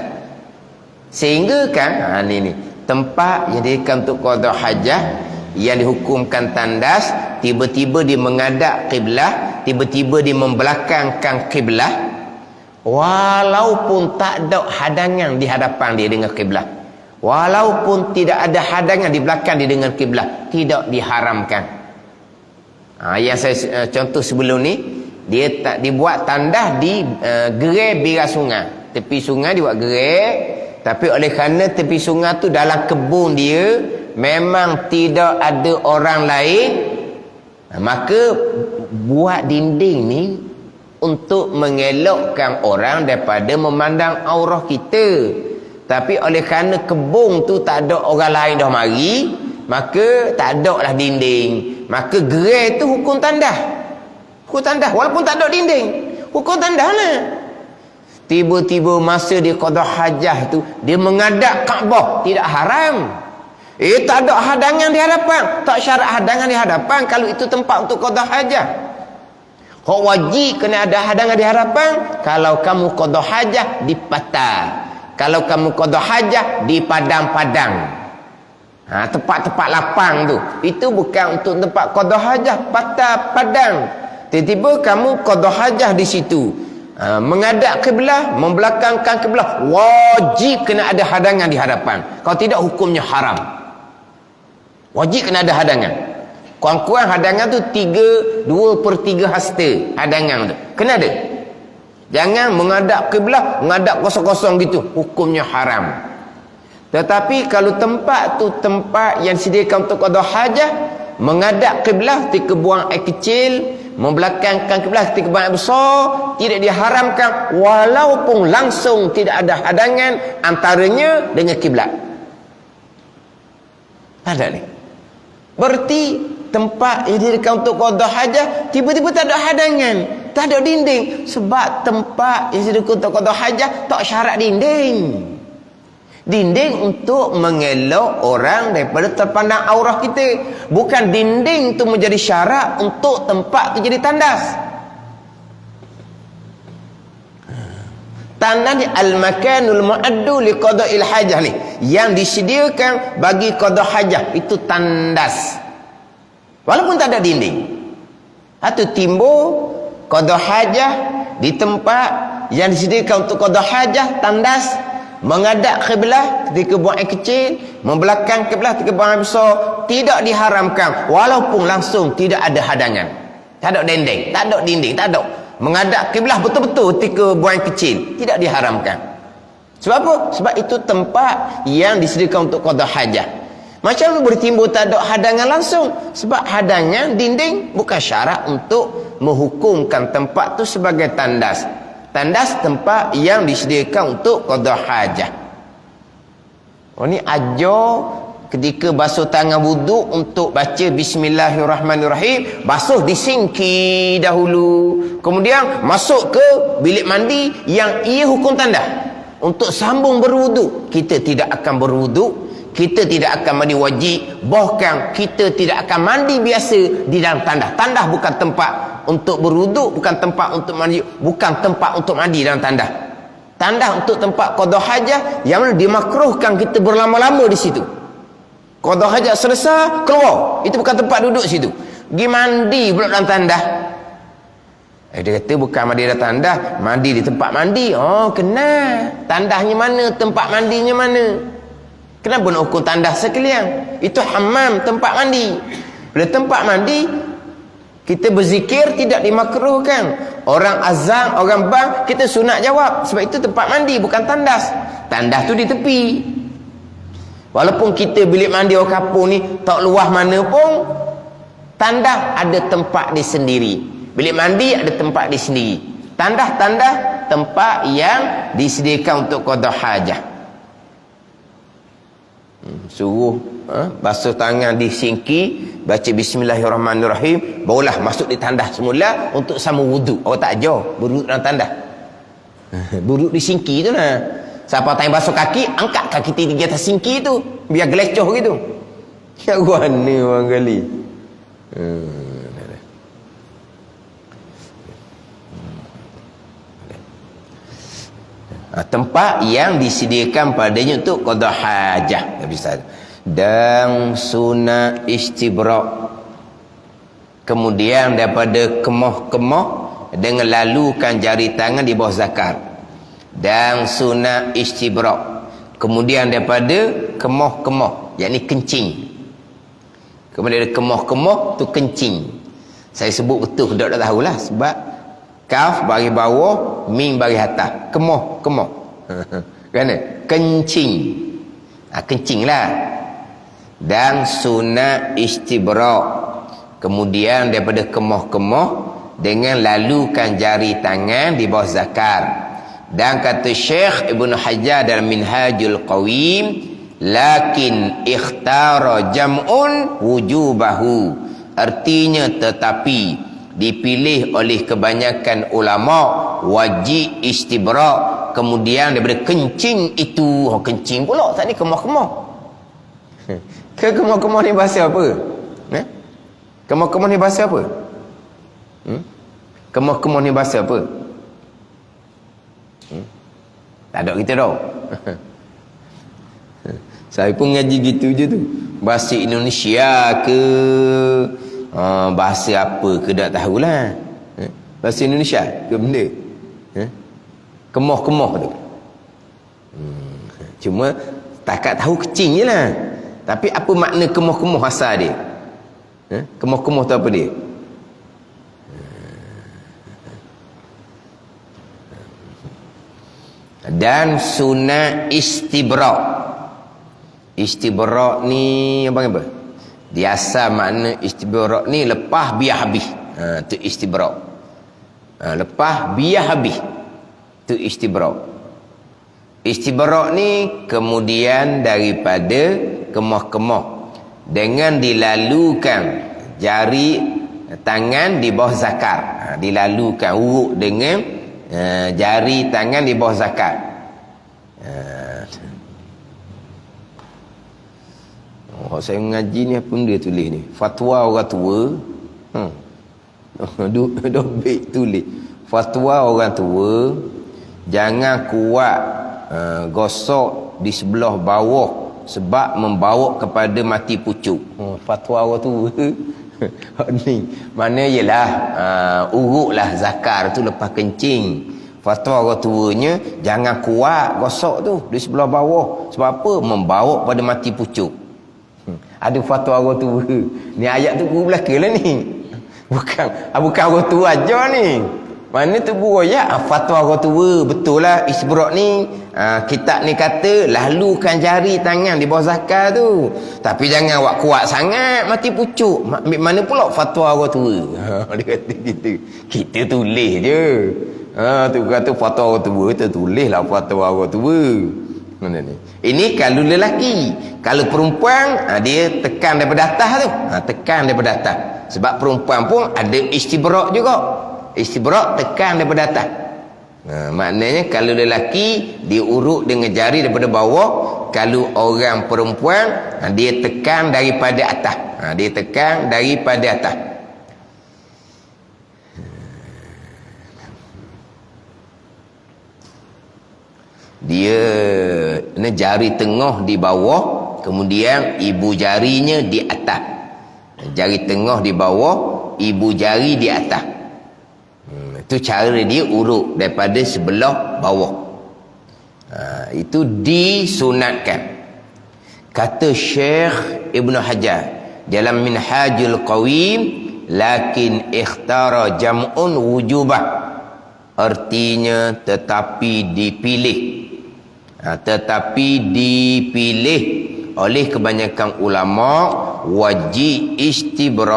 Sehingga kan ni tempat yang disediakan untuk qada hajat yang dihukumkan tandas, tiba-tiba dia menghadap kiblah, tiba-tiba dia membelakangkan kiblah, walaupun tak ada hadangan di hadapan dia dengan kiblah, walaupun tidak ada hadangan di belakang dia dengan kiblah, tidak diharamkan. Yang saya contoh sebelum ni, dia tak dibuat tandas di gerai bira sungai, tepi sungai dibuat gerai, tapi oleh kerana tepi sungai tu dalam kebun dia memang tidak ada orang lain, maka buat dinding ni untuk mengelakkan orang daripada memandang aurah kita. Tapi oleh kerana kebun tu tak ada orang lain dah mari, maka tak ada lah dinding. Maka gerai tu hukum tandas. Hukum tandas walaupun tak ada dinding, hukum tandas lah. Tiba-tiba masa dia qada hajah tu, dia menghadap Kaabah, tidak haram. Tak ada hadangan di hadapan, tak syarat hadangan di hadapan kalau itu tempat untuk qada hajah. Kau wajib kena ada hadangan di hadapan kalau kamu qada hajah di patah, kalau kamu qada hajah di padang-padang, tempat-tempat lapang tu. Itu bukan untuk tempat qada hajah patah padang. Tiba-tiba kamu qada hajah di situ, menghadap kiblah, membelakangkan kiblah, wajib kena ada hadangan di hadapan. Kalau tidak hukumnya haram. Wajib kena ada hadangan. Kurang-kurang hadangan tu 2/3 hasta hadangan tu. Kena ada. Jangan menghadap kiblah, menghadap kosong-kosong gitu. Hukumnya haram. Tetapi kalau tempat tu tempat yang disediakan untuk qada hajah, menghadap kiblah ketika buang air kecil, membelakangkan kiblah ketika buang air besar, tidak diharamkan walaupun langsung tidak ada hadangan antaranya dengan kiblat. Ada ni. Berarti tempat yang disediakan untuk qada hajah tiba-tiba tak ada hadangan, tak ada dinding, sebab tempat yang disediakan untuk qada hajah tak syarat dinding. Dinding untuk mengelak orang daripada terpandang aurah kita, bukan dinding tu menjadi syarat untuk tempat tu jadi tandas. Tandas ni al-makanul mu'addu li qada'il hajah ni, yang disediakan bagi qada hajah, itu tandas. Walaupun tak ada dinding. Atau timbul qada hajah di tempat yang disediakan untuk qada hajah, tandas, menghadap kiblah ketika buang air kecil, membelakang kiblah ketika buang air besar, tidak diharamkan walaupun langsung tidak ada hadangan, tak ada dinding, tak ada dinding, tak ada. Menghadap kiblah betul-betul ketika buang air kecil, tidak diharamkan. Sebab apa? Sebab itu tempat yang disediakan untuk qada hajah. Macam mana boleh timbul tak ada hadangan langsung? Sebab hadangan dinding bukan syarat untuk menghukumkan tempat tu sebagai tandas. Tandas tempat yang disediakan untuk qada hajah. Ni ajar ketika basuh tangan wuduk untuk baca bismillahirrahmanirrahim, basuh di sinki dahulu, kemudian masuk ke bilik mandi yang ia hukum tandas untuk sambung berwuduk. Kita tidak akan berwuduk, kita tidak akan mandi wajib, bahkan kita tidak akan mandi biasa di dalam tandas. Tandas bukan tempat untuk berwuduk, bukan tempat untuk mandi, bukan tempat untuk mandi dalam tandas. Tandas untuk tempat qada hajah yang mana dimakruhkan kita berlama-lama di situ. Qada hajat selesai, keluar. Itu bukan tempat duduk situ. Pergi mandi pula dalam tandas. Dia kata bukan mandi dalam tandas, mandi di tempat mandi. Oh, kena. Tandasnya mana? Tempat mandinya mana? Kenapa nak hukum tandas sekalian? Itu hammam, tempat mandi. Bila tempat mandi, kita berzikir tidak dimakruhkan. Orang azan, orang bang, kita sunat jawab. Sebab itu tempat mandi, bukan tandas. Tandas tu di tepi. Walaupun kita bilik mandi orang kampung ni tak luas mana pun, tandas ada tempat dia sendiri. Bilik mandi ada tempat dia sendiri. Tandas tempat yang disediakan untuk qada hajah. Suruh basuh tangan di sinki, baca bismillahirrahmanirrahim, barulah masuk di tandas semula untuk sama wuduk. Orang tak ajar beruduk dalam tandas. Beruduk di sinki tu lah. Siapa tanya basuh kaki, angkat kaki tinggi atas sinki tu, biar gelecoh gitu. Ya gua ni orang kali. Tempat yang disediakan padanya untuk qada hajah. Dan sunat istibrak. Kemudian daripada kemoh-kemoh dengan lalukan jari tangan di bawah zakar. Dan sunat istibrak. Kemudian daripada kemoh-kemoh, yakni kencing. Kemudian ada kemoh-kemoh tu kencing. Saya sebut betul tak tahulah sebab kaf bagi bawah, mim bagi atas. Kemoh-kemoh. Kan? Kencing. Kencinglah. Dan sunat istibrak. Kemudian daripada kemoh-kemoh dengan lalukan jari tangan di bawah zakar. Dan kata Syekh Ibn Hajar dalam Minhajul Qawim, lakin ikhtara jam'un wujubahu. Artinya tetapi dipilih oleh kebanyakan ulama wajib istibrak. Kemudian daripada kencing itu, kencing pula tak ni kemoh-kemoh. Kemoh-kemoh ni bahasa apa? Kemoh-kemoh ni bahasa apa? Kemoh-kemoh ni bahasa apa? Tak ada kita dah. Saya pun ngaji gitu je tu. Bahasa Indonesia ke bahasa apa ke tak tahulah. Bahasa Indonesia ke benda? Kemoh-kemoh tu. Cuma takat tahu kecing je lah. Tapi apa makna kemoh-kemoh asal dia? Kemoh-kemoh tu apa dia? Dan sunat istibrak. Istibrak ni apa? Biasa makna istibrak ni lepas biar habis. Tu istibrak. Lepas biar habis. Tu istibrak. Istibrak ni kemudian daripada kemoh-kemoh dengan dilalukan jari tangan di bawah zakar. Dilalukan urut dengan jari tangan di bawah zakat. Saya mengaji ni apa dia tulis ni? Fatwa orang tua. Dobek tulis. Fatwa orang tua, jangan kuat gosok di sebelah bawah sebab membawa kepada mati pucuk. Fatwa orang tua. Ni mana ialah urutlah zakar tu lepas kencing. Fatwa orang tuanya jangan kuat gosok tu di sebelah bawah sebab apa? Membawa pada mati pucuk. Ada fatwa orang tua. Ni ayat tu guru belaka lah ni. Bukan orang tua aja ni. Mana tu guru ayat fatwa orang tua. Betul lah istibrak ni. Kitab ni kata lalukan jari tangan di bawah zakar tu. Tapi jangan awak kuat sangat mati pucuk. Mana pula fatwa orang tua? Dia kata gitu. Kita tulis je. Tu kata fatwa orang tua, kita tulislah fatwa orang tua. Mana ni? Ini kalau lelaki. Kalau perempuan, dia tekan daripada atas tu. Tekan daripada atas. Sebab perempuan pun ada istibrak juga. Istibrak tekan daripada atas. Maknanya kalau lelaki dia urut dengan jari daripada bawah, kalau orang perempuan dia tekan daripada atas. Dia tekan daripada atas. Dia jari tengah di bawah, kemudian ibu jarinya di atas. Jari tengah di bawah, ibu jari di atas. Itu cara dia urut daripada sebelah bawah. Itu disunatkan. Kata Syekh Ibn Hajar dalam Minhajul Qawim, lakin ikhtara jam'un wujubah. Artinya tetapi dipilih. Tetapi dipilih oleh kebanyakan ulama wajib istibrak.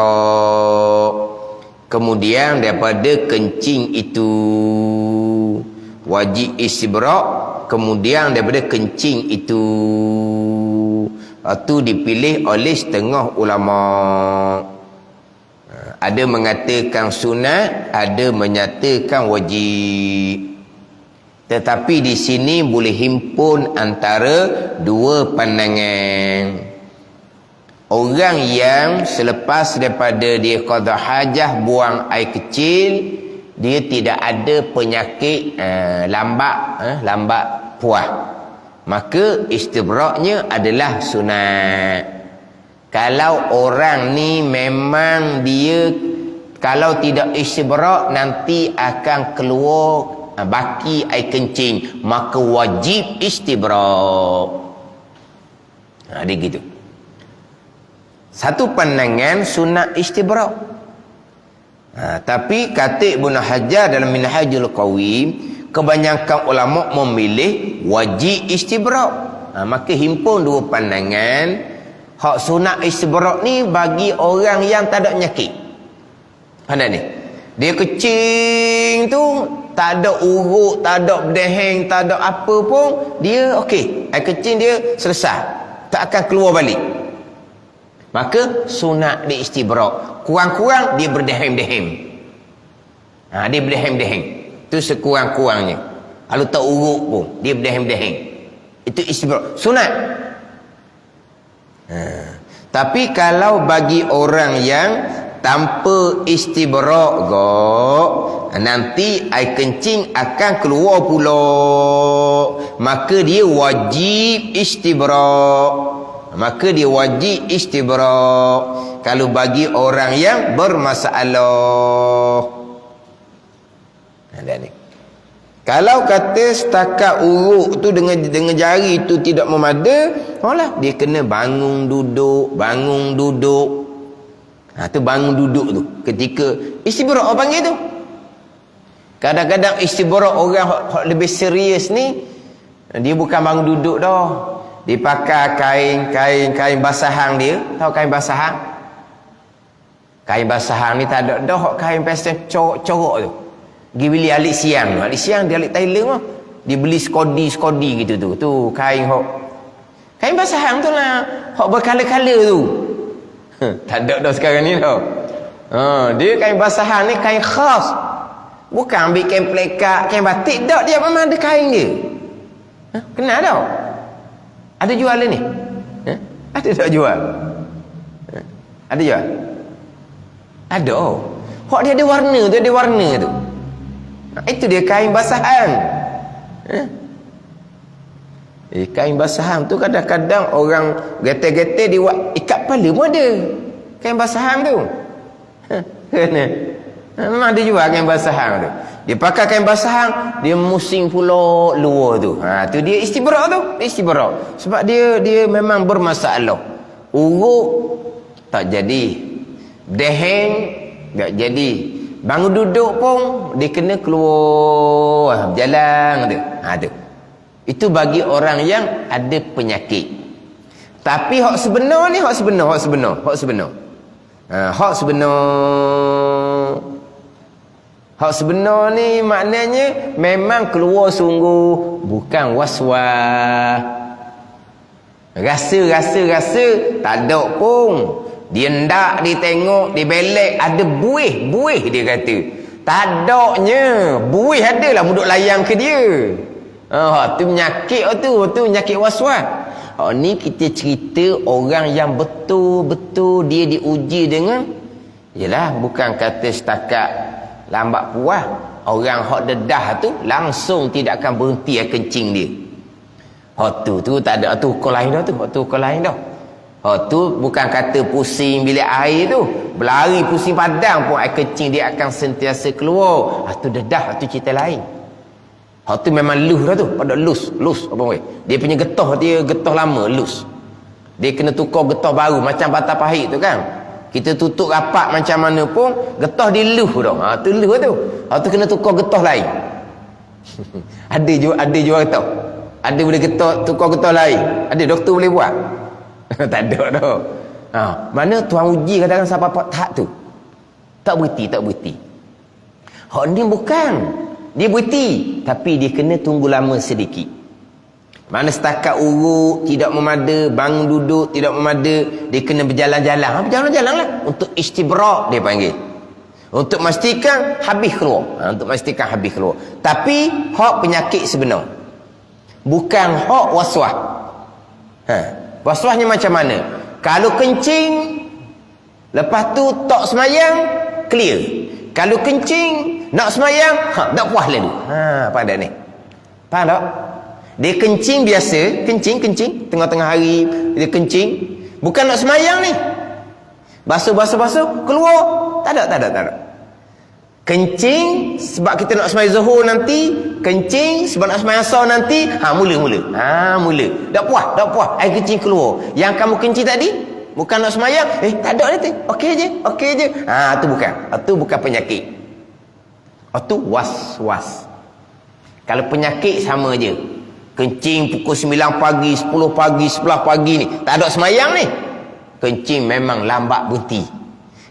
Kemudian daripada kencing itu wajib istibrak, kemudian daripada kencing itu dipilih oleh setengah ulama. Ada mengatakan sunat, ada menyatakan wajib. Tetapi di sini boleh himpun antara dua pandangan. Orang yang selepas daripada dia qada hajah buang air kecil, dia tidak ada penyakit lambat puas, maka istibraknya adalah sunat. Kalau orang ni memang dia kalau tidak istibrak nanti akan keluar baki air kencing, maka wajib istibrak. Dia gitu. Satu pandangan sunat istibrak. Tapi kata Ibnu Hajar dalam Minhajul Qawim, kebanyakan ulama memilih wajib istibrak. Maka himpun dua pandangan. Hak sunat istibrak ni bagi orang yang tak ada penyakit. Mana ni? Dia kecing tu tak ada urut, tak ada berdeheng, tak ada apa pun, dia okey. Air kecing dia selesai, tak akan keluar balik. Maka sunat dia istibrak. Kurang-kurang dia berdeheng-deheng. Dia berdeheng-deheng. Itu sekurang-kurangnya. Kalau tak urut pun dia berdeheng-deheng. Itu istibrak. Sunat. Tapi kalau bagi orang yang tanpa istibrak nanti air kencing akan keluar pula, maka dia wajib istibrak. Kalau bagi orang yang bermasalah. Ni. Kalau kata setakat urut tu dengan jari tu tidak memada, dia kena bangun duduk. Tu bangun duduk tu ketika istibrak orang panggil tu. Kadang-kadang istibrak orang lebih serius ni, dia bukan bangun duduk dah. Dia pakai kain basahan dia. Tahu kain basahan? Kain basahan ni tak ada dah kain pasal corok-corok tu. Pergi beli alik siang dia alik tailor mah. Dia beli skodi gitu tu. Tu kain kain basahan tu lah. Hok berkala-kala tu. Tak ada dah sekarang ni dah. Dia kain basahan ni kain khas. Bukan ambil kain plekat, kain batik. Tak, dia memang ada kain dia. Kenal tau? Ada jual ni? Ada tak jual? Ada jual? Ada. Hok dia ada warna tu, itu dia kain basahan. Kain basahan tu kadang-kadang orang getar-getar dia buat ikat kepala pun ada. Kain basahan tu. Memang dia jual kain basahan tu. Dia pakai kain basahan, dia musing pula luar tu. Tu dia istibrak tu. Sebab dia memang bermasalah. Urut tak jadi. Deheng tak jadi. Bangun duduk pun dia kena keluar berjalan tu. Tu. Itu bagi orang yang ada penyakit. Tapi hak sebenar ni hak sebenar ni maknanya memang keluar sungguh, bukan waswas. Rasa tak ada pun. Dia ndak, dia tengok, dia belek, ada buih dia kata. Tak adanya. Buih adalah muduk layang ke dia. Tu penyakit tu penyakit waswas. Ni kita cerita orang yang betul-betul dia diuji dengan, yalah, bukan kata setakat lambat puas. Orang hak dedah tu langsung tidak akan berhenti kencing dia. Tu tak ada, tu kau lain dah tu. Kau lain dah. Tu bukan kata pusing bilik air tu, berlari pusing padang pun air kencing dia akan sentiasa keluar. Tu dedah, tu cerita lain. Tu memang lus dah tu, pada lus apa weh. Dia punya getah lama lus. Dia kena tukar getah baru macam batang pahit tu kan. Kita tutup rapat macam mana pun getah dia lus dah. Tu lus tu. Tu kena tukar getah lain. Ada jual getah. Ada boleh tukar getah lain. Ada doktor boleh buat. Tak ada dah. Mana tuan uji kadang-kadang sampai tahap tu tak berhenti. Hak ni bukan. dia berhenti, tapi dia kena tunggu lama sedikit. Mana setakat urut tidak memada, bangun duduk tidak memada, dia kena berjalan-jalan. Berjalan-jalan lah untuk istibrak dia panggil, untuk memastikan habis keluar. Untuk memastikan habis keluar. Tapi hak penyakit sebenar, bukan hak waswas. Waswasnya macam mana? Kalau kencing, lepas tu tak semayang, clear. Kalau kencing, nak semayang, tak puas lalu. Faham tak ni? Faham tak? Dia kencing biasa, kencing, tengah-tengah hari dia kencing, bukan nak semayang ni. Basuh, keluar. Tak ada. Kencing sebab kita nak semayang zuhur nanti, kencing sebab nak semayang asar nanti, mula. Tak puas, air kencing keluar. Yang kamu kencing tadi, bukan nak semayang, tak ada nanti. Okey je. Tu bukan penyakit. Tu was-was. Kalau penyakit sama je. Kencing pukul 9 pagi, 10 pagi, 11 pagi ni, tak ada semayang ni. Kencing memang lambat berhenti.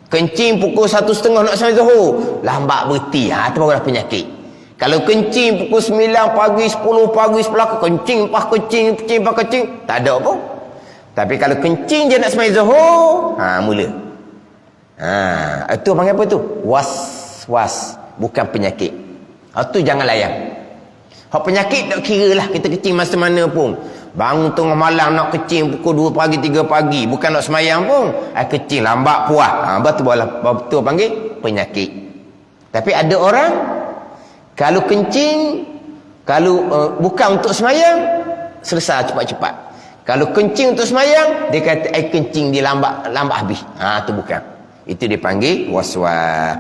Kencing pukul 1:30 nak semayang zuhur, lambat berhenti. Tu barulah penyakit. Kalau kencing pukul 9 pagi, 10 pagi, 11 kencing, tak ada apa. Tapi kalau kencing je nak semayang zuhur, mula. Itu panggil apa tu? Was-was, bukan penyakit. Itu jangan layan. Hak penyakit tak kira lah kita kencing masa mana pun. Bangun tengah malam nak kencing pukul 2 pagi, 3 pagi, bukan nak semayang pun, kencing lambat puas. Betul panggil penyakit. Tapi ada orang kalau kencing, kalau bukan untuk semayang, selesai cepat-cepat. Kalau kencing untuk semayang, dia kata kencing dia lambat habis. Tu bukan. Itu dia panggil waswas.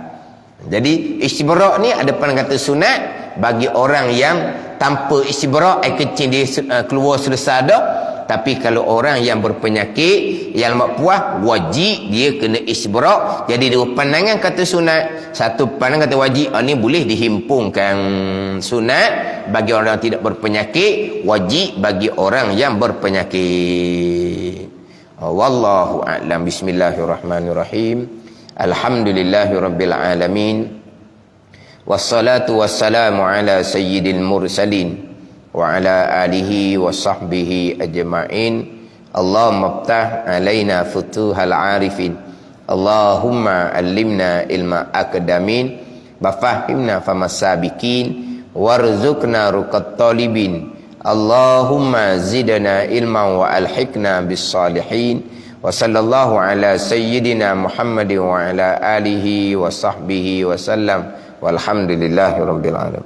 Jadi istibrak ni ada pernah kata sunat bagi orang yang tanpa istibrak, air kencing dia keluar selesai dah. Tapi kalau orang yang berpenyakit, yang lambat puas, wajib dia kena istibrak. Jadi dua pandangan kata sunat. Satu pandangan kata wajib, ni boleh dihimpunkan sunat bagi orang yang tidak berpenyakit, wajib bagi orang yang berpenyakit. Wallahu a'lam. Bismillahirrahmanirrahim. Alhamdulillahirabbil alamin. Wassalatu wassalamu ala sayyidil mursalin wa ala alihi wa sahbihi ajma'in. Allahumma iftah alaina futuhal arifin. Allahumma allimna ilma akadamin, bafahimna famasabikin, warzuqna ruqat talibin. Allahumma zidna ilman wa alhiqna bis salihin. Wa sallallahu ala sayyidina Muhammadin wa ala alihi wa sahbihi wa sallam. Walhamdulillahi rabbil alamin.